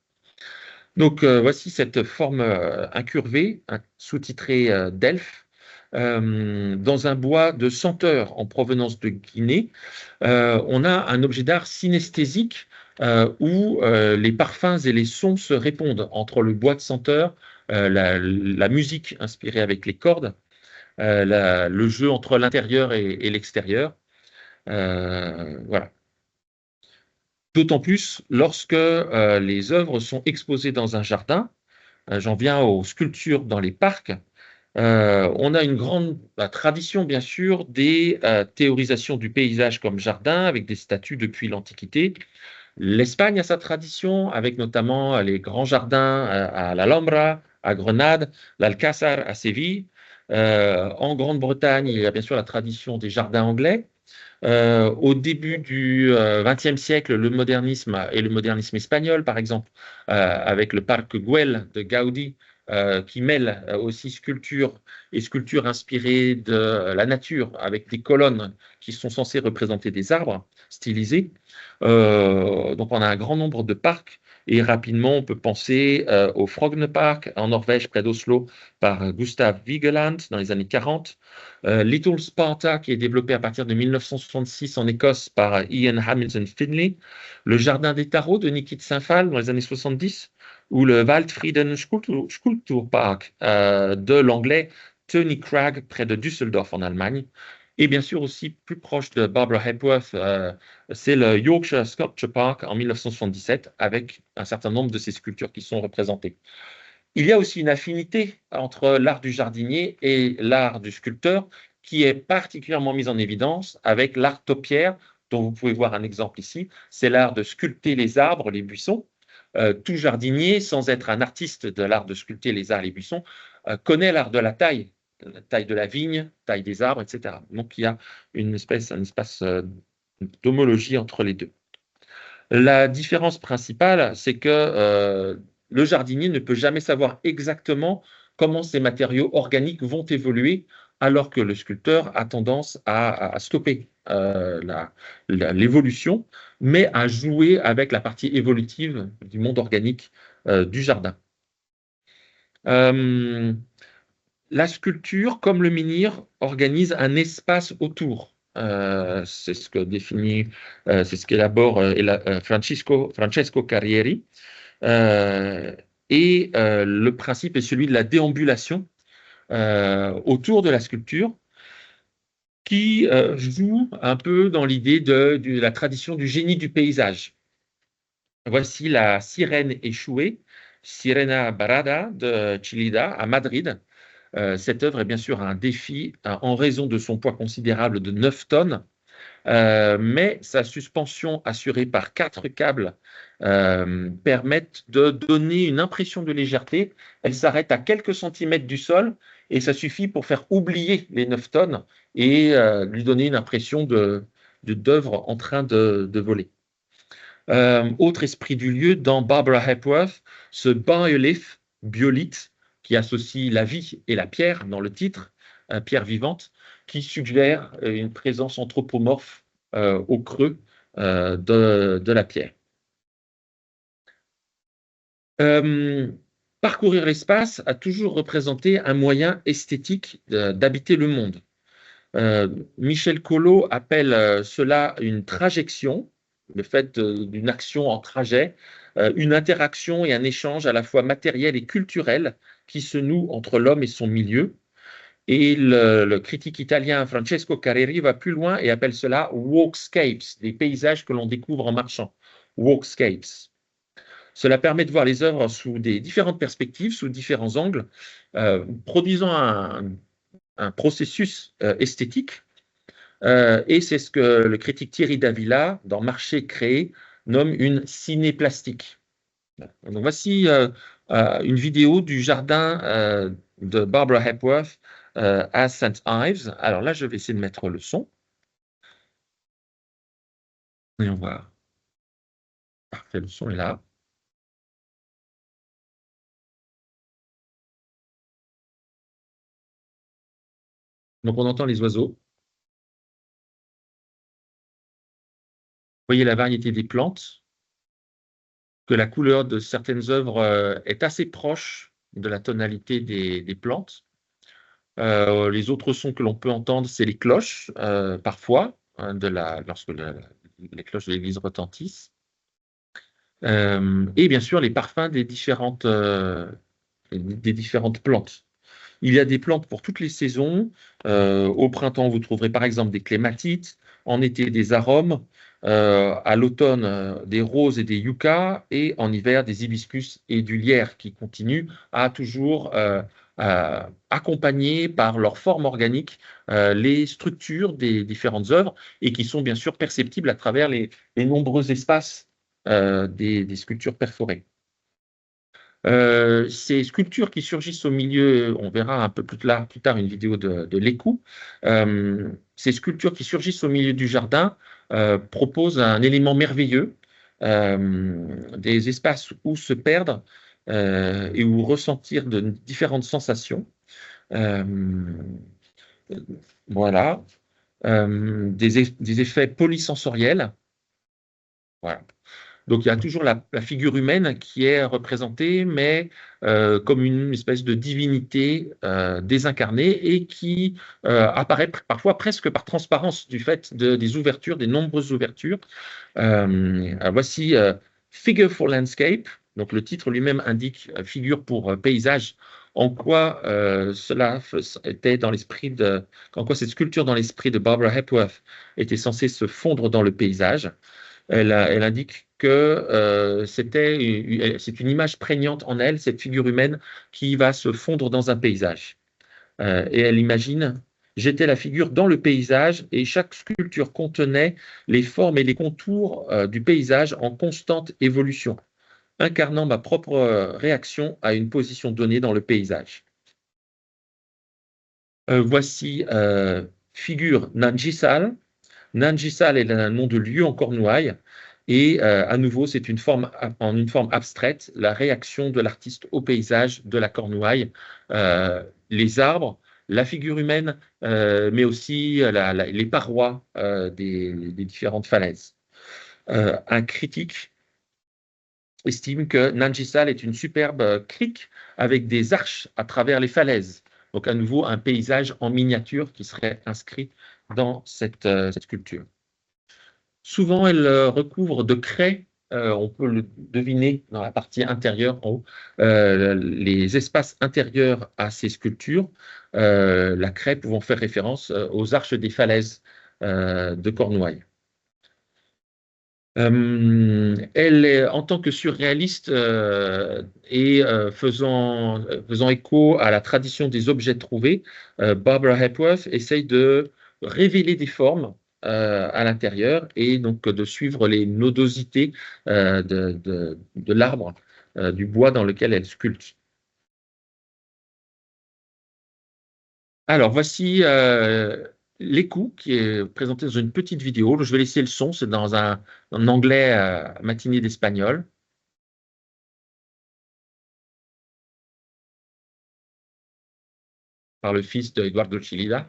[SPEAKER 2] Donc voici cette forme incurvée, sous-titrée Delphes, dans un bois de senteur en provenance de Guinée. On a un objet d'art synesthésique où les parfums et les sons se répondent entre le bois de senteur, la musique inspirée avec les cordes, le jeu entre l'intérieur et l'extérieur. Voilà. D'autant plus lorsque les œuvres sont exposées dans un jardin. J'en viens aux sculptures dans les parcs. On a une grande tradition, bien sûr, des théorisations du paysage comme jardin, avec des statues depuis l'Antiquité. L'Espagne a sa tradition, avec notamment les grands jardins à l'Alhambra, à Grenade, l'Alcázar à Séville. En Grande-Bretagne, il y a bien sûr la tradition des jardins anglais. Au début du XXe siècle, le modernisme et le modernisme espagnol, par exemple, avec le Parc Güell de Gaudi, qui mêle aussi sculpture et sculpture inspirée de la nature, avec des colonnes qui sont censées représenter des arbres stylisés. Donc on a un grand nombre de parcs, et rapidement on peut penser au Frogner Park en Norvège, près d'Oslo, par Gustav Vigeland dans les années 40. Little Sparta, qui est développé à partir de 1966 en Écosse par Ian Hamilton Finlay, le Jardin des Tarots de Niki de Saint-Phal dans les années 70, ou le Waldfrieden Skulpturpark de l'anglais Tony Cragg près de Düsseldorf en Allemagne. Et bien sûr aussi plus proche de Barbara Hepworth, c'est le Yorkshire Sculpture Park en 1977 avec un certain nombre de ces sculptures qui sont représentées. Il y a aussi une affinité entre l'art du jardinier et l'art du sculpteur qui est particulièrement mise en évidence avec l'art topiaire, dont vous pouvez voir un exemple ici. C'est l'art de sculpter les arbres, les buissons. Tout jardinier, sans être un artiste de l'art de sculpter les arbres et les buissons, connaît l'art de la taille de la vigne, taille des arbres, etc. Donc il y a un espace d'homologie entre les deux. La différence principale, c'est que le jardinier ne peut jamais savoir exactement comment ces matériaux organiques vont évoluer, alors que le sculpteur a tendance à stopper l'évolution, mais à jouer avec la partie évolutive du monde organique du jardin. La sculpture, comme le menhir, organise un espace autour. C'est ce que définit, c'est ce qu'élabore Francesco Carrieri. Le principe est celui de la déambulation autour de la sculpture, qui joue un peu dans l'idée de la tradition du génie du paysage. Voici la sirène échouée, Sirena Barada de Chillida à Madrid. Cette œuvre est bien sûr un défi en raison de son poids considérable de 9 tonnes, mais sa suspension assurée par 4 câbles permettent de donner une impression de légèreté. Elle s'arrête à quelques centimètres du sol et ça suffit pour faire oublier les 9 tonnes et lui donner une impression d'œuvre en train de voler. Autre esprit du lieu, dans Barbara Hepworth, ce bas-relief biolithe qui associe la vie et la pierre dans le titre, pierre vivante, qui suggère une présence anthropomorphe au creux de la pierre. Parcourir l'espace a toujours représenté un moyen esthétique d'habiter le monde. Michel Collot appelle cela une trajection, le fait d'une action en trajet, une interaction et un échange à la fois matériel et culturel qui se noue entre l'homme et son milieu. Et le critique italien Francesco Carrieri va plus loin et appelle cela walkscapes, des paysages que l'on découvre en marchant. Walkscapes. Cela permet de voir les œuvres sous des différentes perspectives, sous différents angles, produisant un processus esthétique. Et c'est ce que le critique Thierry Davila, dans Marché créé, nomme une cinéplastique. Donc voici une vidéo du jardin de Barbara Hepworth à St. Ives. Alors là, je vais essayer de mettre le son. Voyons voir. Parfait, le son est là. Donc on entend les oiseaux. Vous voyez la variété des plantes, que la couleur de certaines œuvres est assez proche de la tonalité des plantes. Les autres sons que l'on peut entendre, c'est les cloches, parfois, hein, lorsque les cloches de l'église retentissent. Et bien sûr, les parfums des différentes plantes. Il y a des plantes pour toutes les saisons. Au printemps, vous trouverez par exemple des clématites, en été des arômes, à l'automne des roses et des yuccas, et en hiver des hibiscus et du lierre qui continuent à toujours accompagner par leur forme organique les structures des différentes œuvres et qui sont bien sûr perceptibles à travers les nombreux espaces des sculptures perforées. Ces sculptures qui surgissent au milieu, on verra un peu plus tard une vidéo de l'écou, ces sculptures qui surgissent au milieu du jardin proposent un élément merveilleux, des espaces où se perdre et où ressentir de différentes sensations. Euh, voilà. Des effets polysensoriels. Voilà. Donc, il y a toujours la figure humaine qui est représentée, mais comme une espèce de divinité désincarnée et qui apparaît parfois presque par transparence du fait des ouvertures, des nombreuses ouvertures. Voici Figure for Landscape. Donc, le titre lui-même indique figure pour paysage. En quoi était dans l'esprit en quoi cette sculpture dans l'esprit de Barbara Hepworth était censée se fondre dans le paysage. Elle indique que c'est une image prégnante en elle, cette figure humaine qui va se fondre dans un paysage. Et elle imagine, j'étais la figure dans le paysage et chaque sculpture contenait les formes et les contours du paysage en constante évolution, incarnant ma propre réaction à une position donnée dans le paysage. Voici figure Nanjisal. Nanjisal est un nom de lieu en Cornouailles. Et à nouveau, c'est en une forme abstraite, la réaction de l'artiste au paysage de la Cornouaille, les arbres, la figure humaine, mais aussi les parois des différentes falaises. Un critique estime que Nanjisal est une superbe crique avec des arches à travers les falaises. Donc à nouveau, un paysage en miniature qui serait inscrit dans cette sculpture. Souvent, elle recouvre de craie, on peut le deviner dans la partie intérieure en haut, les espaces intérieurs à ces sculptures, la craie pouvant faire référence aux arches des falaises de Cornouailles. En tant que surréaliste et faisant écho à la tradition des objets trouvés, Barbara Hepworth essaye de révéler des formes à l'intérieur et donc de suivre les nodosités de l'arbre, du bois dans lequel elle sculpte. Alors, voici l'écoute qui est présenté dans une petite vidéo. Je vais laisser le son, c'est dans un anglais matinée d'espagnol. Par le fils de Eduardo Chillida.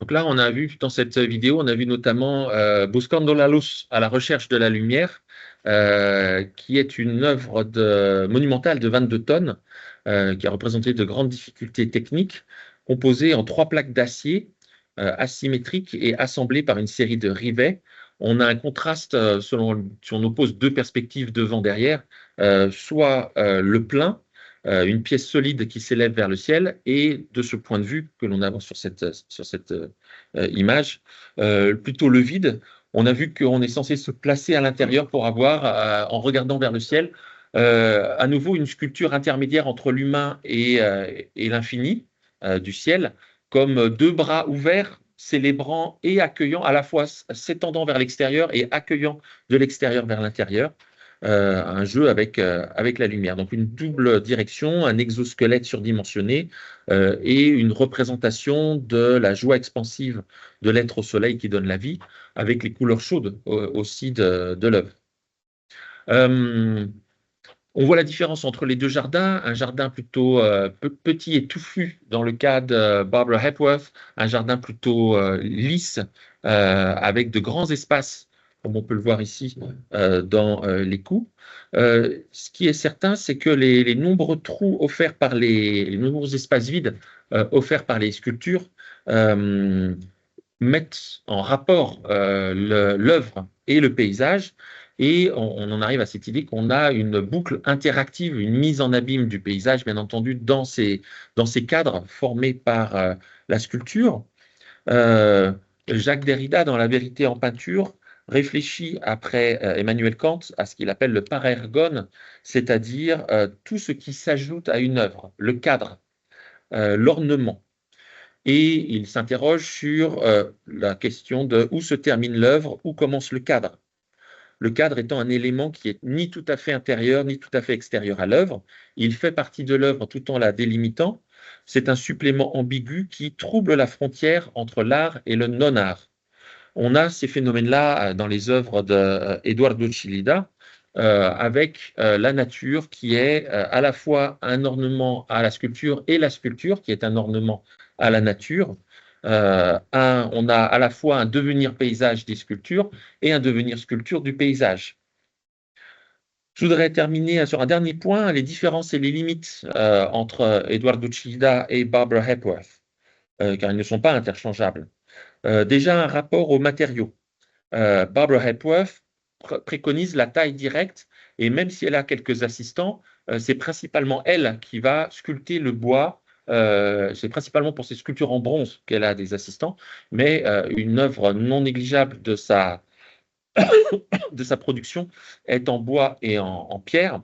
[SPEAKER 2] Donc là, on a vu dans cette vidéo, on a vu notamment Buscando la Luz, à la recherche de la lumière, qui est une œuvre monumentale de 22 tonnes, qui a représenté de grandes difficultés techniques, composée en 3 plaques d'acier asymétriques et assemblées par une série de rivets. On a un contraste si on oppose 2 perspectives devant-derrière, soit le plein, une pièce solide qui s'élève vers le ciel, et de ce point de vue que l'on a sur cette image, plutôt le vide. On a vu qu'on est censé se placer à l'intérieur pour avoir, en regardant vers le ciel, à nouveau une sculpture intermédiaire entre l'humain et l'infini du ciel, comme 2 bras ouverts, célébrant et accueillant, à la fois s'étendant vers l'extérieur et accueillant de l'extérieur vers l'intérieur. Un jeu avec la lumière. Donc une double direction, un exosquelette surdimensionné et une représentation de la joie expansive de l'être au soleil qui donne la vie, avec les couleurs chaudes aussi de l'œuvre. On voit la différence entre les 2 jardins, un jardin plutôt petit et touffu dans le cas de Barbara Hepworth, un jardin plutôt lisse, avec de grands espaces, comme on peut le voir ici dans les coups. Ce qui est certain, c'est que les nombreux trous offerts par les nombreux espaces vides offerts par les sculptures mettent en rapport l'œuvre et le paysage, et on en arrive à cette idée qu'on a une boucle interactive, une mise en abîme du paysage, bien entendu, dans ces cadres formés par la sculpture. Jacques Derrida, dans La vérité en peinture, réfléchit après Emmanuel Kant à ce qu'il appelle le parergone, c'est-à-dire tout ce qui s'ajoute à une œuvre, le cadre, l'ornement. Et il s'interroge sur la question de où se termine l'œuvre, où commence le cadre. Le cadre étant un élément qui est ni tout à fait intérieur, ni tout à fait extérieur à l'œuvre. Il fait partie de l'œuvre tout en la délimitant. C'est un supplément ambigu qui trouble la frontière entre l'art et le non-art. On a ces phénomènes-là dans les œuvres d'Eduardo Chillida, avec la nature qui est à la fois un ornement à la sculpture et la sculpture qui est un ornement à la nature. On a à la fois un devenir paysage des sculptures et un devenir sculpture du paysage. Je voudrais terminer sur un dernier point, les différences et les limites entre Eduardo Chillida et Barbara Hepworth, car ils ne sont pas interchangeables. Déjà, un rapport aux matériaux. Barbara Hepworth préconise la taille directe, et même si elle a quelques assistants, c'est principalement elle qui va sculpter le bois. C'est principalement pour ses sculptures en bronze qu'elle a des assistants, mais une œuvre non négligeable de sa production est en bois et en pierre,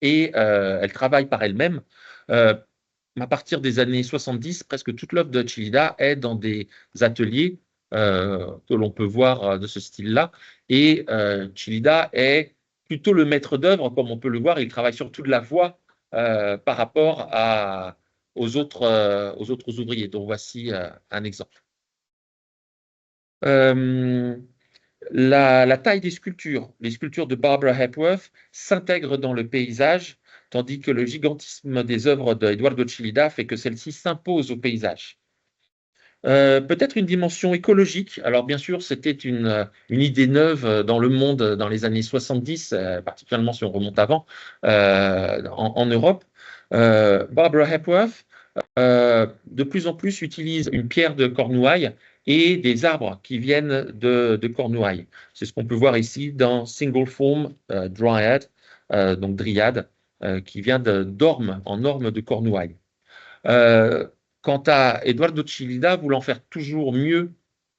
[SPEAKER 2] et elle travaille par elle-même. À partir des années 70, presque toute l'œuvre de Chillida est dans des ateliers que l'on peut voir de ce style-là. Et Chillida est plutôt le maître d'œuvre, comme on peut le voir. Il travaille surtout de la voix par rapport aux autres ouvriers. Donc voici un exemple. La taille des sculptures. Les sculptures de Barbara Hepworth s'intègrent dans le paysage, tandis que le gigantisme des œuvres d'Eduardo Chillida fait que celles-ci s'imposent au paysage. Peut-être une dimension écologique. Alors bien sûr, c'était une idée neuve dans le monde dans les années 70, particulièrement si on remonte avant, en Europe. Barbara Hepworth, de plus en plus, utilise une pierre de Cornouailles et des arbres qui viennent de Cornouailles. C'est ce qu'on peut voir ici dans Single Form Dryad, donc Dryade, qui vient d'Orme, en Orme de Cornouailles. Quant à Eduardo Chillida, voulant faire toujours mieux,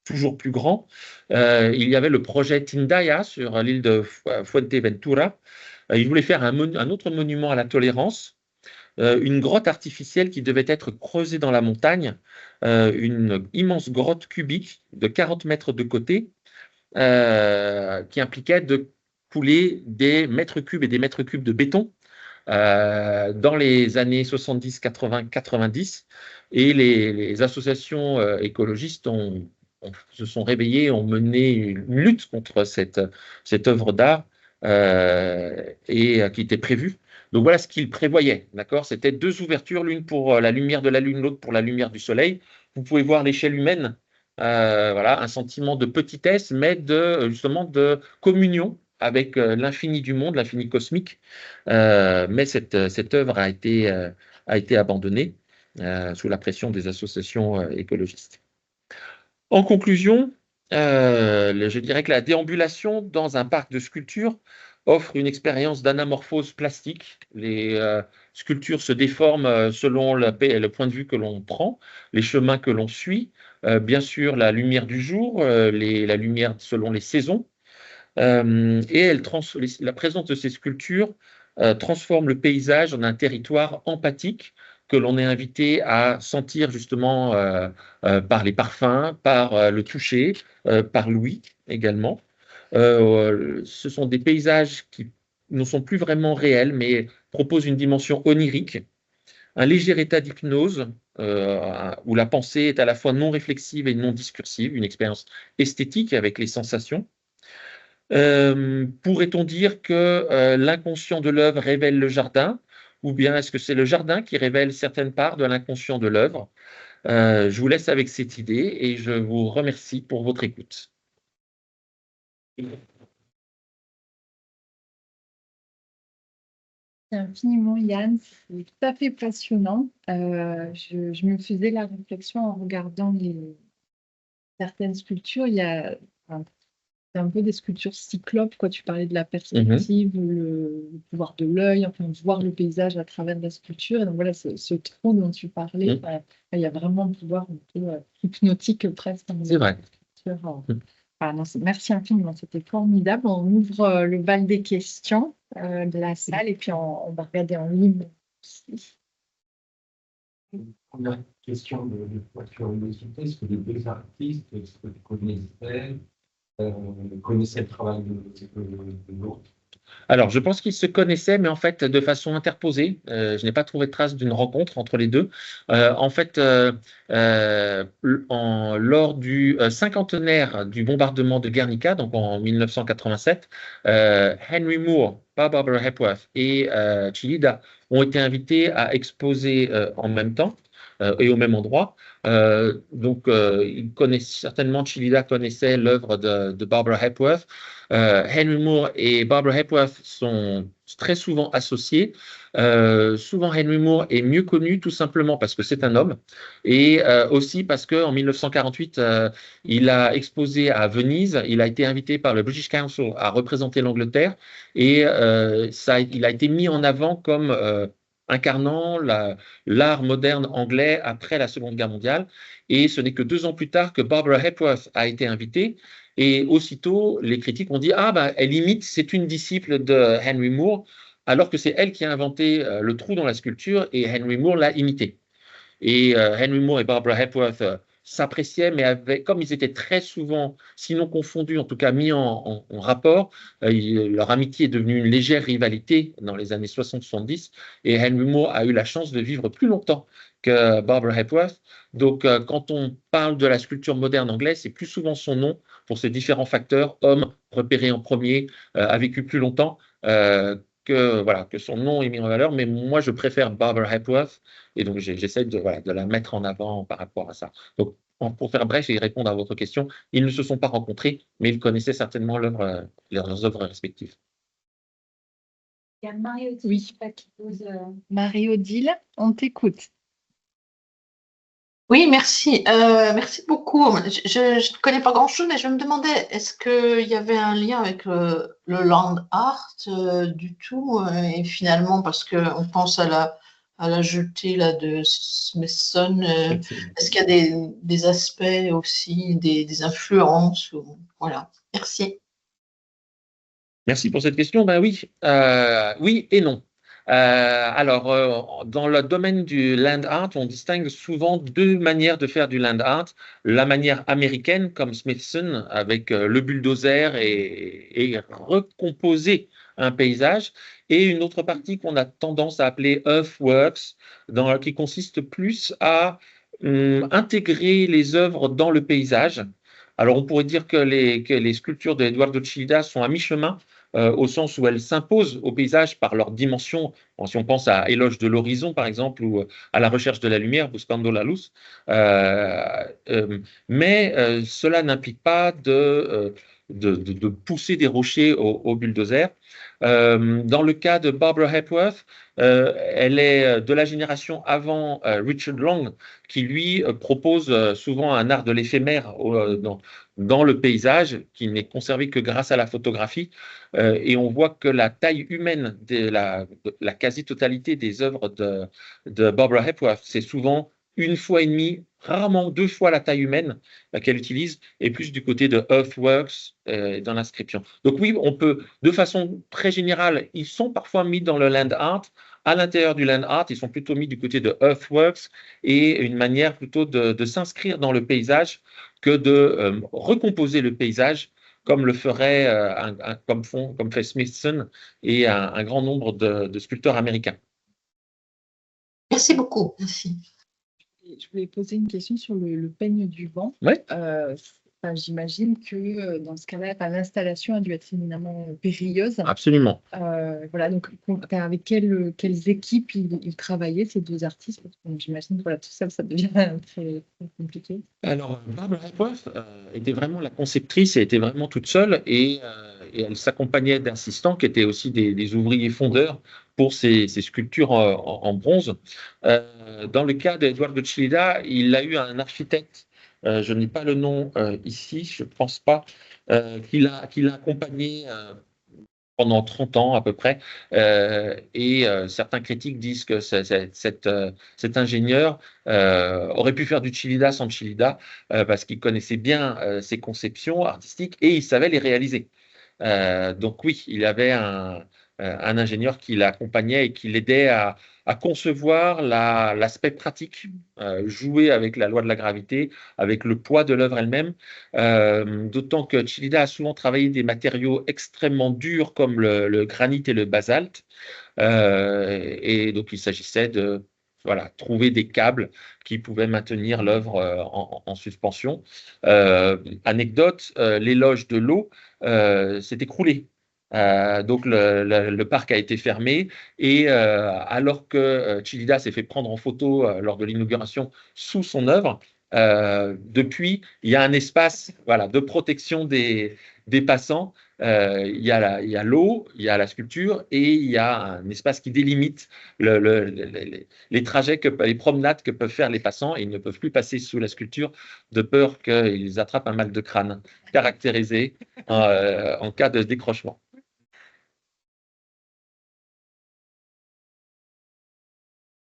[SPEAKER 2] toujours plus grand, il y avait le projet Tindaya sur l'île de Fuerteventura. Il voulait faire un autre monument à la tolérance, une grotte artificielle qui devait être creusée dans la montagne, une immense grotte cubique de 40 mètres de côté, qui impliquait de couler des mètres cubes et des mètres cubes de béton dans les années 70, 80, 90. Et les associations écologistes se sont réveillées, ont mené une lutte contre cette œuvre d'art qui était prévue. Donc voilà ce qu'il prévoyait, d'accord? C'était deux ouvertures, l'une pour la lumière de la Lune, l'autre pour la lumière du Soleil. Vous pouvez voir l'échelle humaine, voilà, un sentiment de petitesse, mais justement de communion avec l'infini du monde, l'infini cosmique. Mais cette œuvre a été abandonnée sous la pression des associations écologistes. En conclusion, je dirais que la déambulation dans un parc de sculptures offre une expérience d'anamorphose plastique. Les sculptures se déforment selon le point de vue que l'on prend, les chemins que l'on suit, bien sûr la lumière du jour, la lumière selon les saisons. Et la présence de ces sculptures transforme le paysage en un territoire empathique que l'on est invité à sentir justement par les parfums, par le toucher, par l'ouïe également. Ce sont des paysages qui ne sont plus vraiment réels, mais proposent une dimension onirique, un léger état d'hypnose où la pensée est à la fois non réflexive et non discursive, une expérience esthétique avec les sensations. Pourrait-on dire que l'inconscient de l'œuvre révèle le jardin, ou bien est-ce que c'est le jardin qui révèle certaines parts de l'inconscient de l'œuvre? Je vous laisse avec cette idée et je vous remercie pour votre écoute.
[SPEAKER 1] Infiniment, Yann, c'est tout à fait passionnant. Je me faisais la réflexion en regardant certaines sculptures. Enfin, c'est un peu des sculptures cyclopes, quoi. Tu parlais de la perspective, le pouvoir de l'œil, enfin, voir le paysage à travers la sculpture. Et donc voilà, ce trou dont tu parlais, il y a vraiment un pouvoir un peu hypnotique presque.
[SPEAKER 2] C'est vrai.
[SPEAKER 1] Non, merci infiniment, c'était formidable. On ouvre le bal des questions de la salle et puis on va regarder en ligne aussi.
[SPEAKER 3] Première question de curiosité, est-ce que les deux artistes, est-ce que tu connaissaient le travail de l'autre?
[SPEAKER 2] Alors, je pense qu'ils se connaissaient, mais en fait, de façon interposée. Je n'ai pas trouvé de trace d'une rencontre entre les deux. En fait, lors du cinquantenaire du bombardement de Guernica, donc en 1987, Henry Moore, pas Barbara Hepworth, et Chillida ont été invités à exposer en même temps et au même endroit. Ils connaissent certainement, Chillida connaissait l'œuvre de Barbara Hepworth. Henry Moore et Barbara Hepworth sont très souvent associés. Souvent, Henry Moore est mieux connu tout simplement parce que c'est un homme et aussi parce qu'en 1948, il a exposé à Venise. Il a été invité par le British Council à représenter l'Angleterre et il a été mis en avant comme incarnant l'art moderne anglais après la Seconde Guerre mondiale. Et ce n'est que 2 ans plus tard que Barbara Hepworth a été invitée. Et aussitôt, les critiques ont dit « Ah, ben, elle imite, c'est une disciple de Henry Moore, alors que c'est elle qui a inventé le trou dans la sculpture et Henry Moore l'a imité. » Et Henry Moore et Barbara Hepworth s'appréciaient, mais comme ils étaient très souvent, sinon confondus, en tout cas mis en rapport, leur amitié est devenue une légère rivalité dans les années 60-70, et Henry Moore a eu la chance de vivre plus longtemps que Barbara Hepworth. Donc, quand on parle de la sculpture moderne anglaise, c'est plus souvent son nom pour ces différents facteurs. Homme repéré en premier, a vécu plus longtemps, que son nom est mis en valeur. Mais moi, je préfère Barbara Hepworth, et donc j'essaie de la mettre en avant par rapport à ça. Donc, pour faire bref et répondre à votre question, ils ne se sont pas rencontrés, mais ils connaissaient certainement leurs œuvres respectives.
[SPEAKER 1] Il y a Marie-Odile qui pose. Marie-Odile, on t'écoute.
[SPEAKER 4] Oui, merci. Merci beaucoup. Je ne connais pas grand-chose, mais je me demandais, est-ce qu'il y avait un lien avec le land art du tout? Et finalement, parce qu'on pense à la jetée là, de Smithson, est-ce qu'il y a des aspects aussi, des influences? Voilà, merci.
[SPEAKER 2] Merci pour cette question. Ben oui, oui et non. Dans le domaine du land art, on distingue souvent 2 manières de faire du land art. La manière américaine, comme Smithson, avec le bulldozer et recomposer un paysage, et une autre partie qu'on a tendance à appeler earthworks, qui consiste plus à intégrer les œuvres dans le paysage. Alors, on pourrait dire que les sculptures de Eduardo Chillida sont à mi-chemin au sens où elles s'imposent au paysage par leur dimension. Bon, si on pense à Éloge de l'horizon, par exemple, ou à La recherche de la lumière, Buscando la luz, mais cela n'implique pas de pousser des rochers au bulldozer. Dans le cas de Barbara Hepworth, elle est de la génération avant Richard Long, qui lui propose souvent un art de l'éphémère dans le paysage, qui n'est conservé que grâce à la photographie. Et on voit que la taille humaine de la quasi-totalité des œuvres de Barbara Hepworth, c'est souvent une fois et demie, rarement deux fois la taille humaine qu'elle utilise, et plus du côté de Earthworks dans l'inscription. Donc oui, on peut, de façon très générale, ils sont parfois mis dans le land art. À l'intérieur du land art, ils sont plutôt mis du côté de Earthworks et une manière plutôt de s'inscrire dans le paysage que de recomposer le paysage comme le ferait, comme fait Smithson et un grand nombre de sculpteurs américains.
[SPEAKER 4] Merci beaucoup. Merci.
[SPEAKER 5] Je voulais poser une question sur le peigne du vent.
[SPEAKER 2] Ouais.
[SPEAKER 5] J'imagine que dans ce cas-là, l'installation a dû être éminemment périlleuse.
[SPEAKER 2] Absolument.
[SPEAKER 5] Voilà, donc avec quelles équipes ils travaillaient, ces deux artistes? Parce que j'imagine que voilà, tout seul, ça devient très, très compliqué.
[SPEAKER 2] Alors, Barbara Hepworth était vraiment la conceptrice, elle était vraiment toute seule et elle s'accompagnait d'assistants qui étaient aussi des ouvriers fondeurs pour ces sculptures en bronze. Dans le cas d'Eduardo Chillida, il a eu un architecte, je n'ai pas le nom ici, je ne pense pas, qui l'a accompagné pendant 30 ans à peu près. Et certains critiques disent que cet ingénieur aurait pu faire du Chillida sans Chillida parce qu'il connaissait bien ses conceptions artistiques et il savait les réaliser. Donc oui, il y avait un ingénieur qui l'accompagnait et qui l'aidait à concevoir l'aspect pratique, jouer avec la loi de la gravité, avec le poids de l'œuvre elle-même, d'autant que Chillida a souvent travaillé des matériaux extrêmement durs comme le granit et le basalte, et donc il s'agissait de trouver des câbles qui pouvaient maintenir l'œuvre en suspension. Anecdote, l'éloge de l'eau s'est écroulé. Donc le parc a été fermé et alors que Chillida s'est fait prendre en photo lors de l'inauguration sous son œuvre, depuis il y a un espace de protection des passants. Il y a l'eau, il y a la sculpture et il y a un espace qui délimite les trajets, les promenades que peuvent faire les passants et ils ne peuvent plus passer sous la sculpture de peur qu'ils attrapent un mal de crâne caractérisé en cas de décrochement.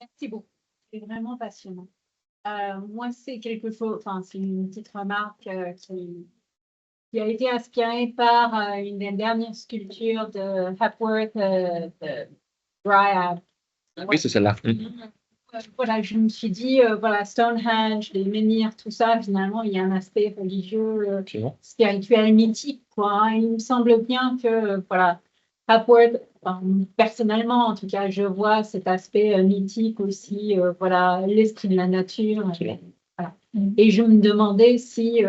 [SPEAKER 1] Merci beaucoup. C'est vraiment passionnant. Moi, c'est quelque chose, c'est une petite remarque qui a été inspirée par une des dernières sculptures de Hepworth, de Dryad.
[SPEAKER 2] Oui, c'est celle-là.
[SPEAKER 1] Voilà, je me suis dit, Stonehenge, les menhirs, tout ça, finalement, il y a un aspect religieux, spirituel, mythique, quoi. Il me semble bien que, Hepworth, personnellement, en tout cas, je vois cet aspect mythique aussi, l'esprit de la nature. Et je me demandais si,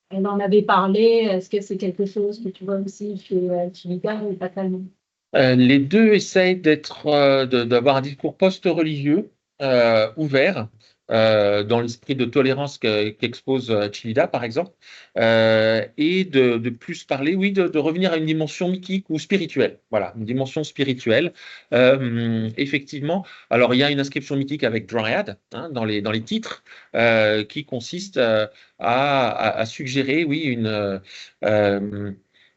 [SPEAKER 1] elle en avait parlé, est-ce que c'est quelque chose que tu vois aussi chez Chillida ou pas tellement?
[SPEAKER 2] Les deux essayent d'avoir un discours post-religieux ouvert dans l'esprit de tolérance qu'expose Chillida, par exemple, et de plus parler, oui, de revenir à une dimension mythique ou spirituelle. Voilà, une dimension spirituelle. Effectivement, alors il y a une inscription mythique avec Dryad dans les titres qui consiste à suggérer, oui,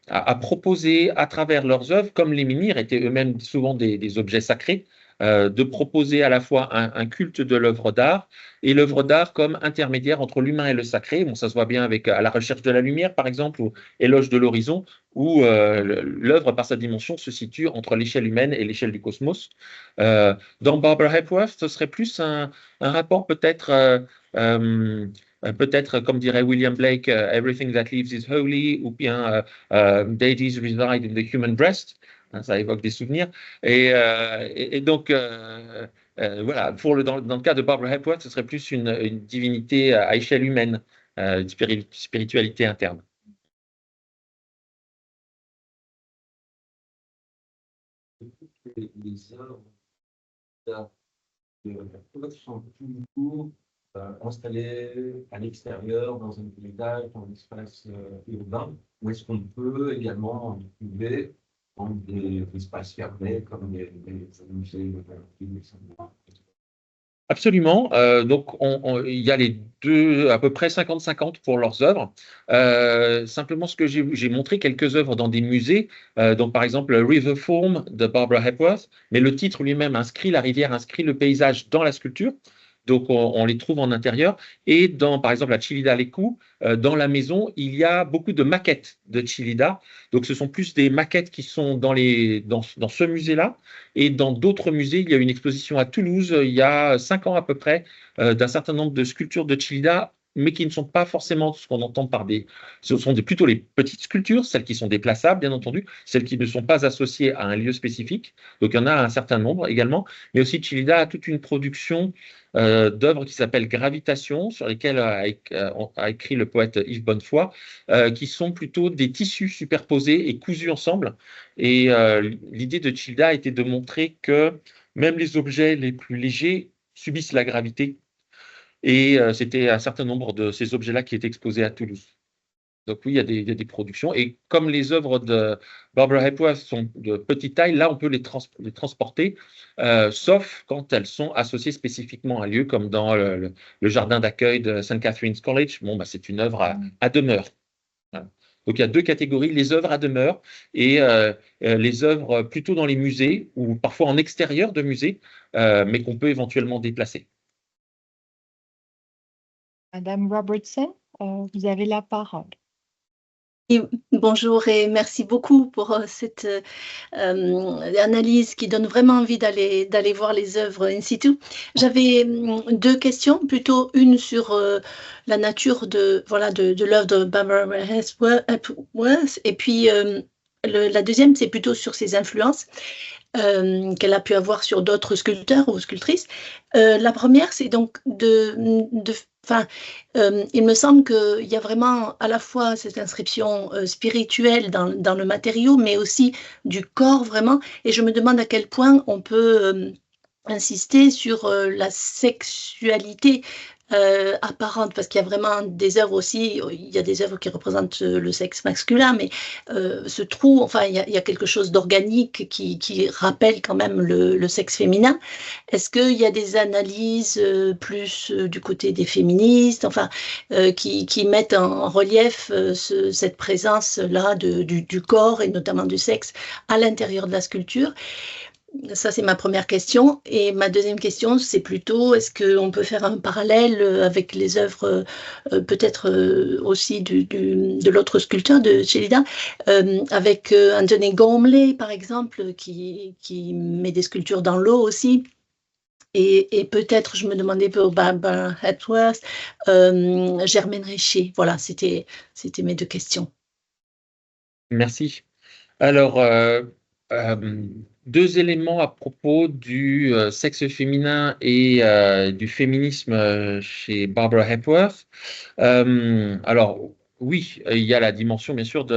[SPEAKER 2] à proposer à travers leurs œuvres, comme les menhirs étaient eux-mêmes souvent des objets sacrés, de proposer à la fois un culte de l'œuvre d'art et l'œuvre d'art comme intermédiaire entre l'humain et le sacré. Bon, ça se voit bien avec À la recherche de la lumière, par exemple, ou Éloge de l'horizon, où l'œuvre, par sa dimension, se situe entre l'échelle humaine et l'échelle du cosmos. Dans Barbara Hepworth, ce serait plus un rapport peut-être comme dirait William Blake, Everything that lives is holy, ou bien Deities reside in the human breast. Ça évoque des souvenirs. Et donc, voilà, dans le cas de Barbara Hepworth, ce serait plus une divinité à échelle humaine, une spiritualité interne.
[SPEAKER 3] les œuvres de la pote sont toujours installées à l'extérieur, dans un village, dans l'espace urbain, ou est-ce qu'on peut également en trouver dans des espaces fermés comme les musées,
[SPEAKER 2] Absolument. Donc, il y a les deux, à peu près 50-50 pour leurs œuvres. Simplement, ce que j'ai montré quelques œuvres dans des musées, donc par exemple River Form de Barbara Hepworth, mais le titre lui-même inscrit la rivière, inscrit le paysage dans la sculpture. Donc, on les trouve en intérieur. Et dans, par exemple, à Chillida Leku, dans la maison, il y a beaucoup de maquettes de Chillida. Donc, ce sont plus des maquettes qui sont dans ce musée-là. Et dans d'autres musées, il y a une exposition à Toulouse, il y a 5 ans à peu près, d'un certain nombre de sculptures de Chillida, mais qui ne sont pas forcément ce qu'on entend par des... Ce sont plutôt les petites sculptures, celles qui sont déplaçables, bien entendu, celles qui ne sont pas associées à un lieu spécifique. Donc, il y en a un certain nombre également. Mais aussi, Chillida a toute une production d'œuvres qui s'appellent Gravitation, sur lesquelles a écrit le poète Yves Bonnefoy, qui sont plutôt des tissus superposés et cousus ensemble. Et l'idée de Chillida était de montrer que même les objets les plus légers subissent la gravité. Et c'était un certain nombre de ces objets-là qui étaient exposés à Toulouse. Donc oui, il y a des productions. Et comme les œuvres de Barbara Hepworth sont de petite taille, là, on peut les transporter, sauf quand elles sont associées spécifiquement à un lieu, comme dans le jardin d'accueil de St. Catherine's College. Bon, bah, c'est une œuvre à demeure. Voilà. Donc il y a deux catégories, les œuvres à demeure et les œuvres plutôt dans les musées ou parfois en extérieur de musées, mais qu'on peut éventuellement déplacer.
[SPEAKER 1] Madame Robertson, vous avez la parole.
[SPEAKER 6] Et bonjour et merci beaucoup pour cette analyse qui donne vraiment envie d'aller voir les œuvres in situ. J'avais deux questions, plutôt une sur la nature de l'œuvre de Barbara Hepworth et puis la deuxième, c'est plutôt sur ses influences qu'elle a pu avoir sur d'autres sculpteurs ou sculptrices. La première, c'est donc il me semble qu'il y a vraiment à la fois cette inscription spirituelle dans le matériau, mais aussi du corps vraiment. Et je me demande à quel point on peut insister sur la sexualité apparente, parce qu'il y a vraiment des œuvres aussi, il y a des œuvres qui représentent le sexe masculin, mais ce trou, enfin, il y a quelque chose d'organique qui rappelle quand même le sexe féminin. Est-ce qu'il y a des analyses plus du côté des féministes, enfin, qui mettent en relief cette présence-là du corps et notamment du sexe à l'intérieur de la sculpture? Ça, c'est ma première question. Et ma deuxième question, c'est plutôt, est-ce qu'on peut faire un parallèle avec les œuvres peut-être aussi de l'autre sculpteur de Chillida, avec Anthony Gormley, par exemple, qui met des sculptures dans l'eau aussi. Et peut-être, je me demandais pour Barbara Hepworth, Germaine Richer. Voilà, c'était mes deux questions.
[SPEAKER 2] Merci. Alors, deux éléments à propos du sexe féminin et du féminisme chez Barbara Hepworth. Alors, oui, il y a la dimension, bien sûr,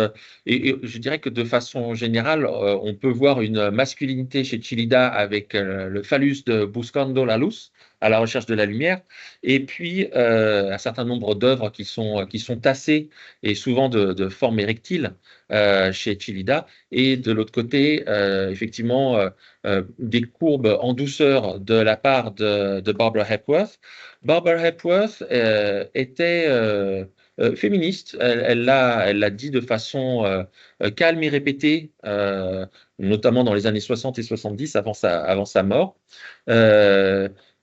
[SPEAKER 2] et je dirais que de façon générale, on peut voir une masculinité chez Chillida avec le phallus de Buscando la Luz, à la recherche de la lumière, et puis un certain nombre d'œuvres qui sont tassées et souvent de forme érectile chez Chillida, et de l'autre côté, effectivement, des courbes en douceur de la part de Barbara Hepworth. Barbara Hepworth était féministe. Elle l'a dit de façon calme et répétée, notamment dans les années 60 et 70, avant sa mort,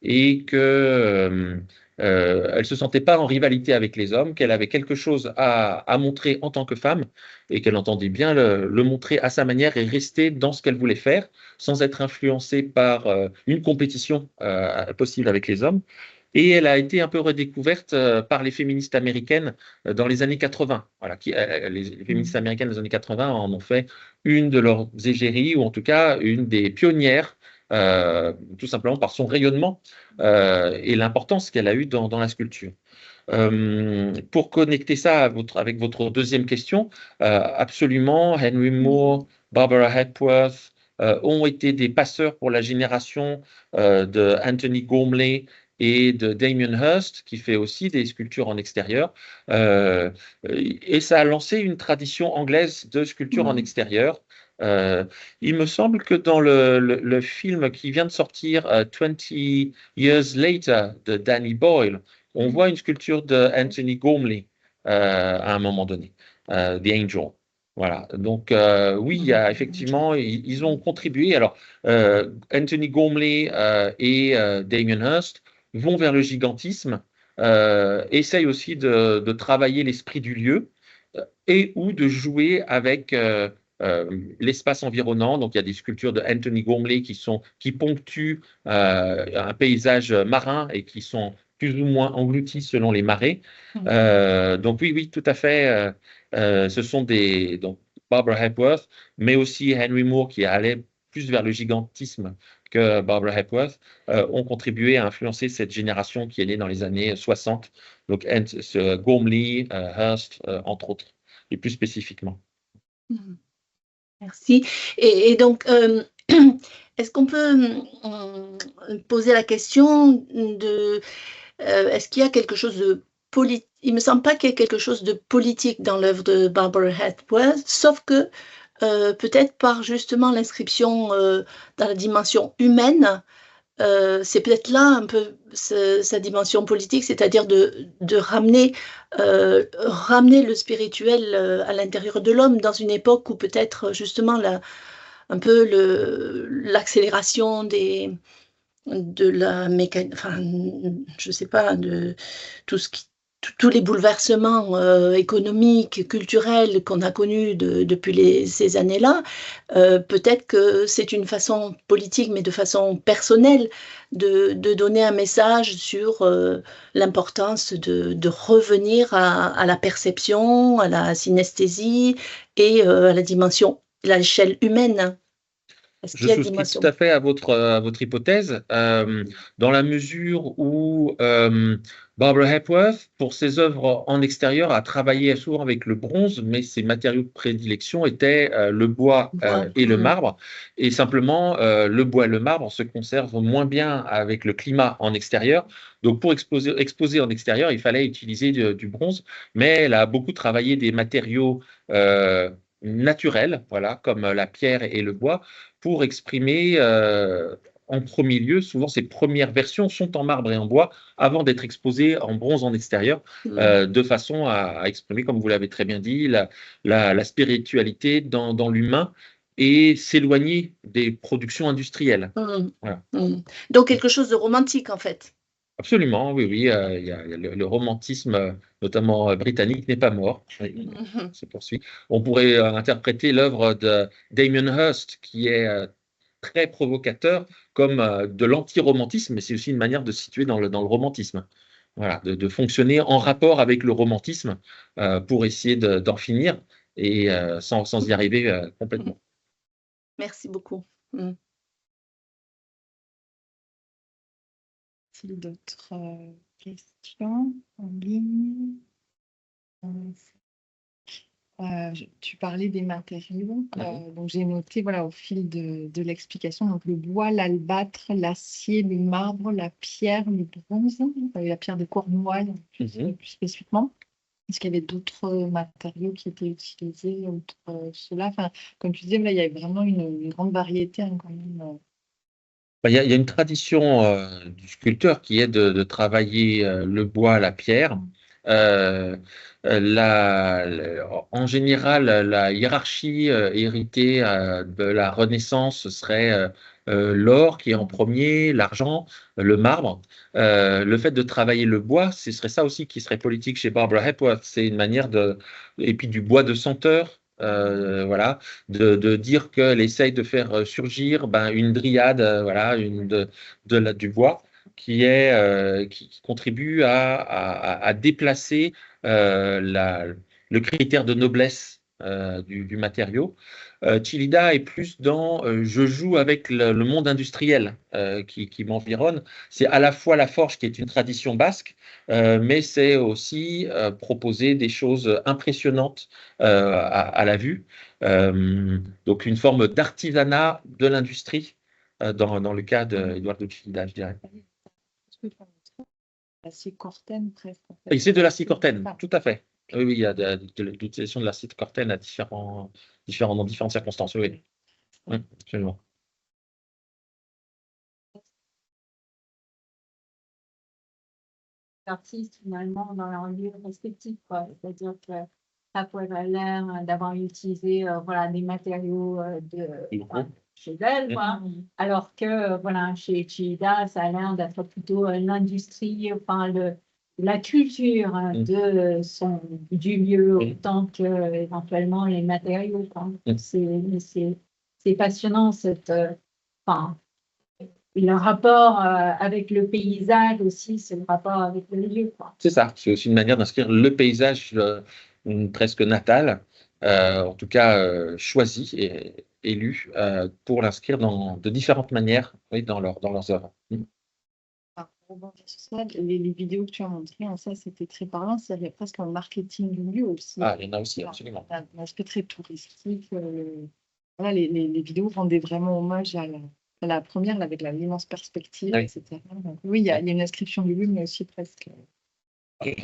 [SPEAKER 2] et que elle se sentait pas en rivalité avec les hommes, qu'elle avait quelque chose à montrer en tant que femme et qu'elle entendait bien le montrer à sa manière et rester dans ce qu'elle voulait faire sans être influencée par une compétition possible avec les hommes. Et elle a été un peu redécouverte par les féministes américaines dans les années 80. Voilà, les féministes américaines des années 80 en ont fait une de leurs égéries, ou en tout cas une des pionnières, tout simplement par son rayonnement et l'importance qu'elle a eue dans la sculpture. Pour connecter ça avec votre deuxième question, absolument, Henry Moore, Barbara Hepworth, ont été des passeurs pour la génération de Anthony Gormley et de Damien Hirst, qui fait aussi des sculptures en extérieur. Et ça a lancé une tradition anglaise de sculpture en extérieur. Il me semble que dans le film qui vient de sortir, 20 Years Later, de Danny Boyle, on voit une sculpture de Anthony Gormley à un moment donné, The Angel. Voilà. Donc, oui, il y a effectivement, ils ont contribué. Alors, Anthony Gormley et Damien Hirst vont vers le gigantisme, essayent aussi de travailler l'esprit du lieu et ou de jouer avec l'espace environnant. Donc, il y a des sculptures de Anthony Gormley qui ponctuent un paysage marin et qui sont plus ou moins engloutis selon les marées. Donc, oui, tout à fait. Ce sont donc Barbara Hepworth, mais aussi Henry Moore qui allait plus vers le gigantisme que Barbara Hepworth, ont contribué à influencer cette génération qui est née dans les années 60. Donc, Gormley, Hirst, entre autres, et plus spécifiquement.
[SPEAKER 6] Merci. Et donc, est-ce qu'on peut poser la question de est-ce qu'il y a quelque chose de politique? Il ne me semble pas qu'il y ait quelque chose de politique dans l'œuvre de Barbara Hepworth, sauf que peut-être par justement l'inscription dans la dimension humaine, c'est peut-être là un peu sa dimension politique, c'est-à-dire de ramener le spirituel à l'intérieur de l'homme dans une époque où peut-être justement un peu l'accélération de la mécanique, enfin, je sais pas, de tous les bouleversements économiques, culturels qu'on a connus depuis ces années-là, peut-être que c'est une façon politique, mais de façon personnelle, de donner un message sur l'importance de revenir à la perception, à la synesthésie et à l'échelle humaine.
[SPEAKER 2] Je souscris tout à fait à votre hypothèse, dans la mesure où Barbara Hepworth, pour ses œuvres en extérieur, a travaillé souvent avec le bronze, mais ses matériaux de prédilection étaient le bois et le marbre. Et simplement, le bois et le marbre se conservent moins bien avec le climat en extérieur. Donc, pour exposer en extérieur, il fallait utiliser du bronze, mais elle a beaucoup travaillé des matériaux naturels, voilà, comme la pierre et le bois, pour exprimer en premier lieu, souvent ces premières versions sont en marbre et en bois avant d'être exposées en bronze en extérieur, de façon à exprimer, comme vous l'avez très bien dit, la spiritualité dans l'humain et s'éloigner des productions industrielles. Voilà.
[SPEAKER 6] Donc quelque chose de romantique en fait.
[SPEAKER 2] Absolument, oui, il y a le romantisme, notamment britannique, n'est pas mort. Il se poursuit. On pourrait interpréter l'œuvre de Damien Hirst, qui est très provocateur, comme de l'anti-romantisme, mais c'est aussi une manière de se situer dans le romantisme. Voilà, de fonctionner en rapport avec le romantisme pour essayer d'en finir et sans y arriver complètement.
[SPEAKER 6] Merci beaucoup.
[SPEAKER 1] D'autres questions en ligne? Tu parlais des matériaux, donc j'ai noté voilà, au fil de l'explication, donc le bois, l'albâtre, l'acier, le marbre, la pierre, le bronze, la pierre de Cornouailles plus spécifiquement. Est-ce qu'il y avait d'autres matériaux qui étaient utilisés outre cela? Enfin, comme tu disais, là, il y avait vraiment une grande variété quand même.
[SPEAKER 2] Il y a une tradition du sculpteur qui est de travailler le bois, la pierre. En général, la hiérarchie héritée de la Renaissance serait l'or qui est en premier, l'argent, le marbre. Le fait de travailler le bois, ce serait ça aussi qui serait politique chez Barbara Hepworth. C'est une manière et puis du bois de senteur. Voilà, de dire qu'elle essaye de faire surgir une dryade, voilà, du bois qui contribue à déplacer le critère de noblesse du matériau. Chillida est plus dans je joue avec le monde industriel qui m'environne. C'est à la fois la forge qui est une tradition basque, mais c'est aussi proposer des choses impressionnantes à la vue. Donc une forme d'artisanat de l'industrie dans le cas d'Eduardo Chillida, je dirais.
[SPEAKER 5] L'acier Corten, presque. En
[SPEAKER 2] Et
[SPEAKER 5] fait.
[SPEAKER 2] c'est de l'acier Corten, tout à fait. Oui, oui, il y a l'utilisation de l'acier Corten dans différentes circonstances. Oui, oui, absolument.
[SPEAKER 1] Artistes finalement dans leur lieu respectif, quoi. C'est-à-dire que ça pourrait avoir l'air d'avoir utilisé voilà, des matériaux chez elle, quoi. Alors que voilà, chez Chillida, ça a l'air d'être plutôt l'industrie, enfin la culture du lieu autant que éventuellement les matériaux, quoi. C'est passionnant enfin, le rapport avec le paysage aussi, c'est le rapport avec le lieu, quoi.
[SPEAKER 2] C'est ça, c'est aussi une manière d'inscrire le paysage presque natal, en tout cas choisi et élu pour l'inscrire de différentes manières dans leurs œuvres.
[SPEAKER 5] Pour rebondir sur ça, les vidéos que tu as montrées, ça c'était très parlant, il y avait presque un marketing du lieu aussi.
[SPEAKER 2] Ah, il y en a aussi, absolument.
[SPEAKER 5] Un aspect très touristique. Voilà, les vidéos rendaient vraiment hommage à la première, là, avec l'immense perspective,
[SPEAKER 2] Oui.
[SPEAKER 5] etc. Donc, oui, il y a une inscription du lieu, mais aussi presque.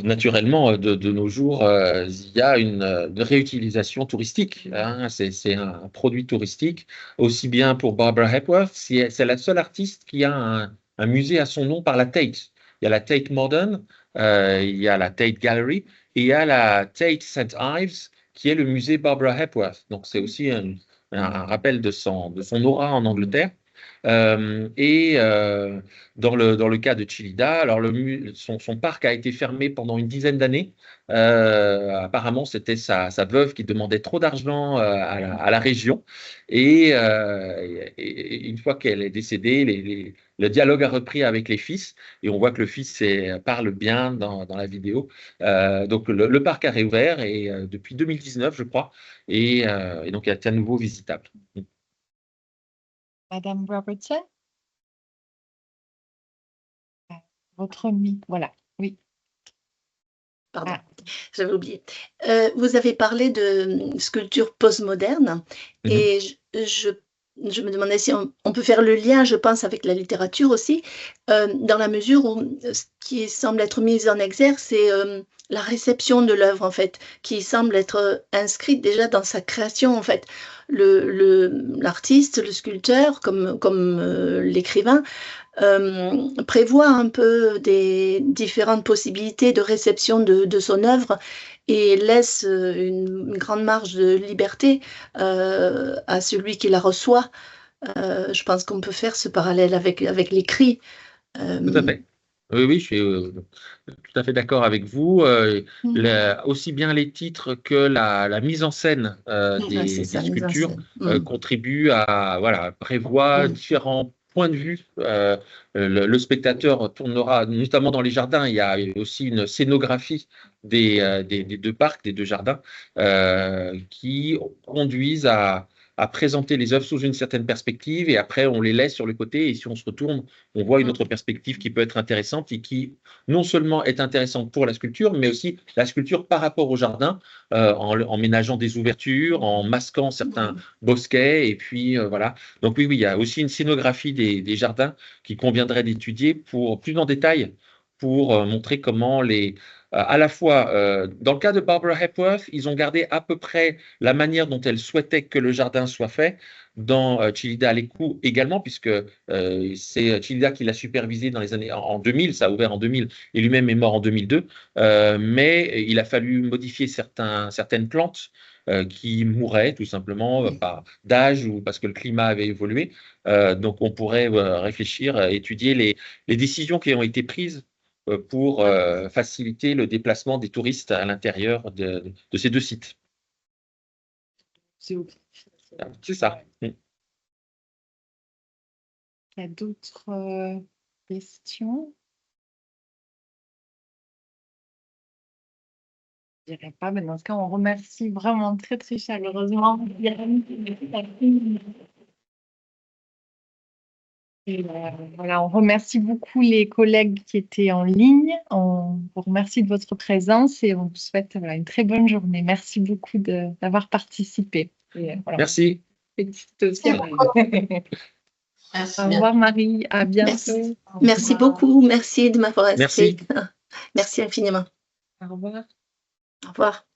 [SPEAKER 2] Naturellement, de nos jours, il y a une réutilisation touristique. Hein. C'est un produit touristique, aussi bien pour Barbara Hepworth. C'est la seule artiste qui a un musée à son nom par la Tate. Il y a la Tate Modern, il y a la Tate Gallery et il y a la Tate St. Ives, qui est le musée Barbara Hepworth. Donc, c'est aussi un rappel de son aura en Angleterre. Dans le cas de Chillida, alors son parc a été fermé pendant une dizaine d'années. Apparemment, c'était sa veuve qui demandait trop d'argent à la région. Et une fois qu'elle est décédée, le dialogue a repris avec les fils. Et on voit que le fils parle bien dans la vidéo. Donc, le parc a réouvert depuis 2019, je crois. Et donc, il est à nouveau visitable.
[SPEAKER 5] Madame Robertson, votre voilà, oui.
[SPEAKER 6] Pardon, j'avais oublié. Vous avez parlé de sculpture postmoderne et je me demandais si on peut faire le lien, je pense, avec la littérature aussi, dans la mesure où ce qui semble être mis en exergue, c'est la réception de l'œuvre, en fait, qui semble être inscrite déjà dans sa création, en fait. L'artiste, le sculpteur, comme l'écrivain, prévoit un peu des différentes possibilités de réception de son œuvre et laisse une grande marge de liberté à celui qui la reçoit. Je pense qu'on peut faire ce parallèle avec l'écrit.
[SPEAKER 2] Tout à fait. Oui, je suis tout à fait d'accord avec vous. Aussi bien les titres que la mise en scène des sculptures contribuent à prévoir différents points de vue. Le spectateur tournera, notamment dans les jardins, il y a aussi une scénographie des deux parcs, des deux jardins, qui conduisent à présenter les œuvres sous une certaine perspective et après on les laisse sur le côté et si on se retourne, on voit une autre perspective qui peut être intéressante et qui non seulement est intéressante pour la sculpture, mais aussi la sculpture par rapport au jardin, en ménageant des ouvertures, en masquant certains bosquets et puis voilà. Donc oui, il y a aussi une scénographie des jardins qui conviendrait d'étudier plus en détail pour montrer comment à la fois, dans le cas de Barbara Hepworth, ils ont gardé à peu près la manière dont elle souhaitait que le jardin soit fait. Dans Chillida Alecu également, puisque c'est Chillida qui l'a supervisé dans les années en 2000, ça a ouvert en 2000 et lui-même est mort en 2002. Mais il a fallu modifier certaines plantes qui mouraient tout simplement par d'âge ou parce que le climat avait évolué. Donc on pourrait réfléchir, étudier les décisions qui ont été prises pour faciliter le déplacement des touristes à l'intérieur de ces deux sites. C'est ça.
[SPEAKER 5] Il y a d'autres questions?
[SPEAKER 1] Je dirais pas, mais dans ce cas, on remercie vraiment très, très chaleureusement Myriam. Et voilà, on remercie beaucoup les collègues qui étaient en ligne. On vous remercie de votre présence et on vous souhaite voilà, une très bonne journée. Merci beaucoup d'avoir participé. Et, voilà,
[SPEAKER 2] Merci.
[SPEAKER 1] félicite aussi.
[SPEAKER 4] Merci
[SPEAKER 1] Au
[SPEAKER 4] bien.
[SPEAKER 1] revoir Marie, à bientôt.
[SPEAKER 6] Merci. Merci beaucoup. Merci de m'avoir
[SPEAKER 2] Merci.
[SPEAKER 6] inscrit. Merci infiniment.
[SPEAKER 1] Au revoir.
[SPEAKER 6] Au revoir.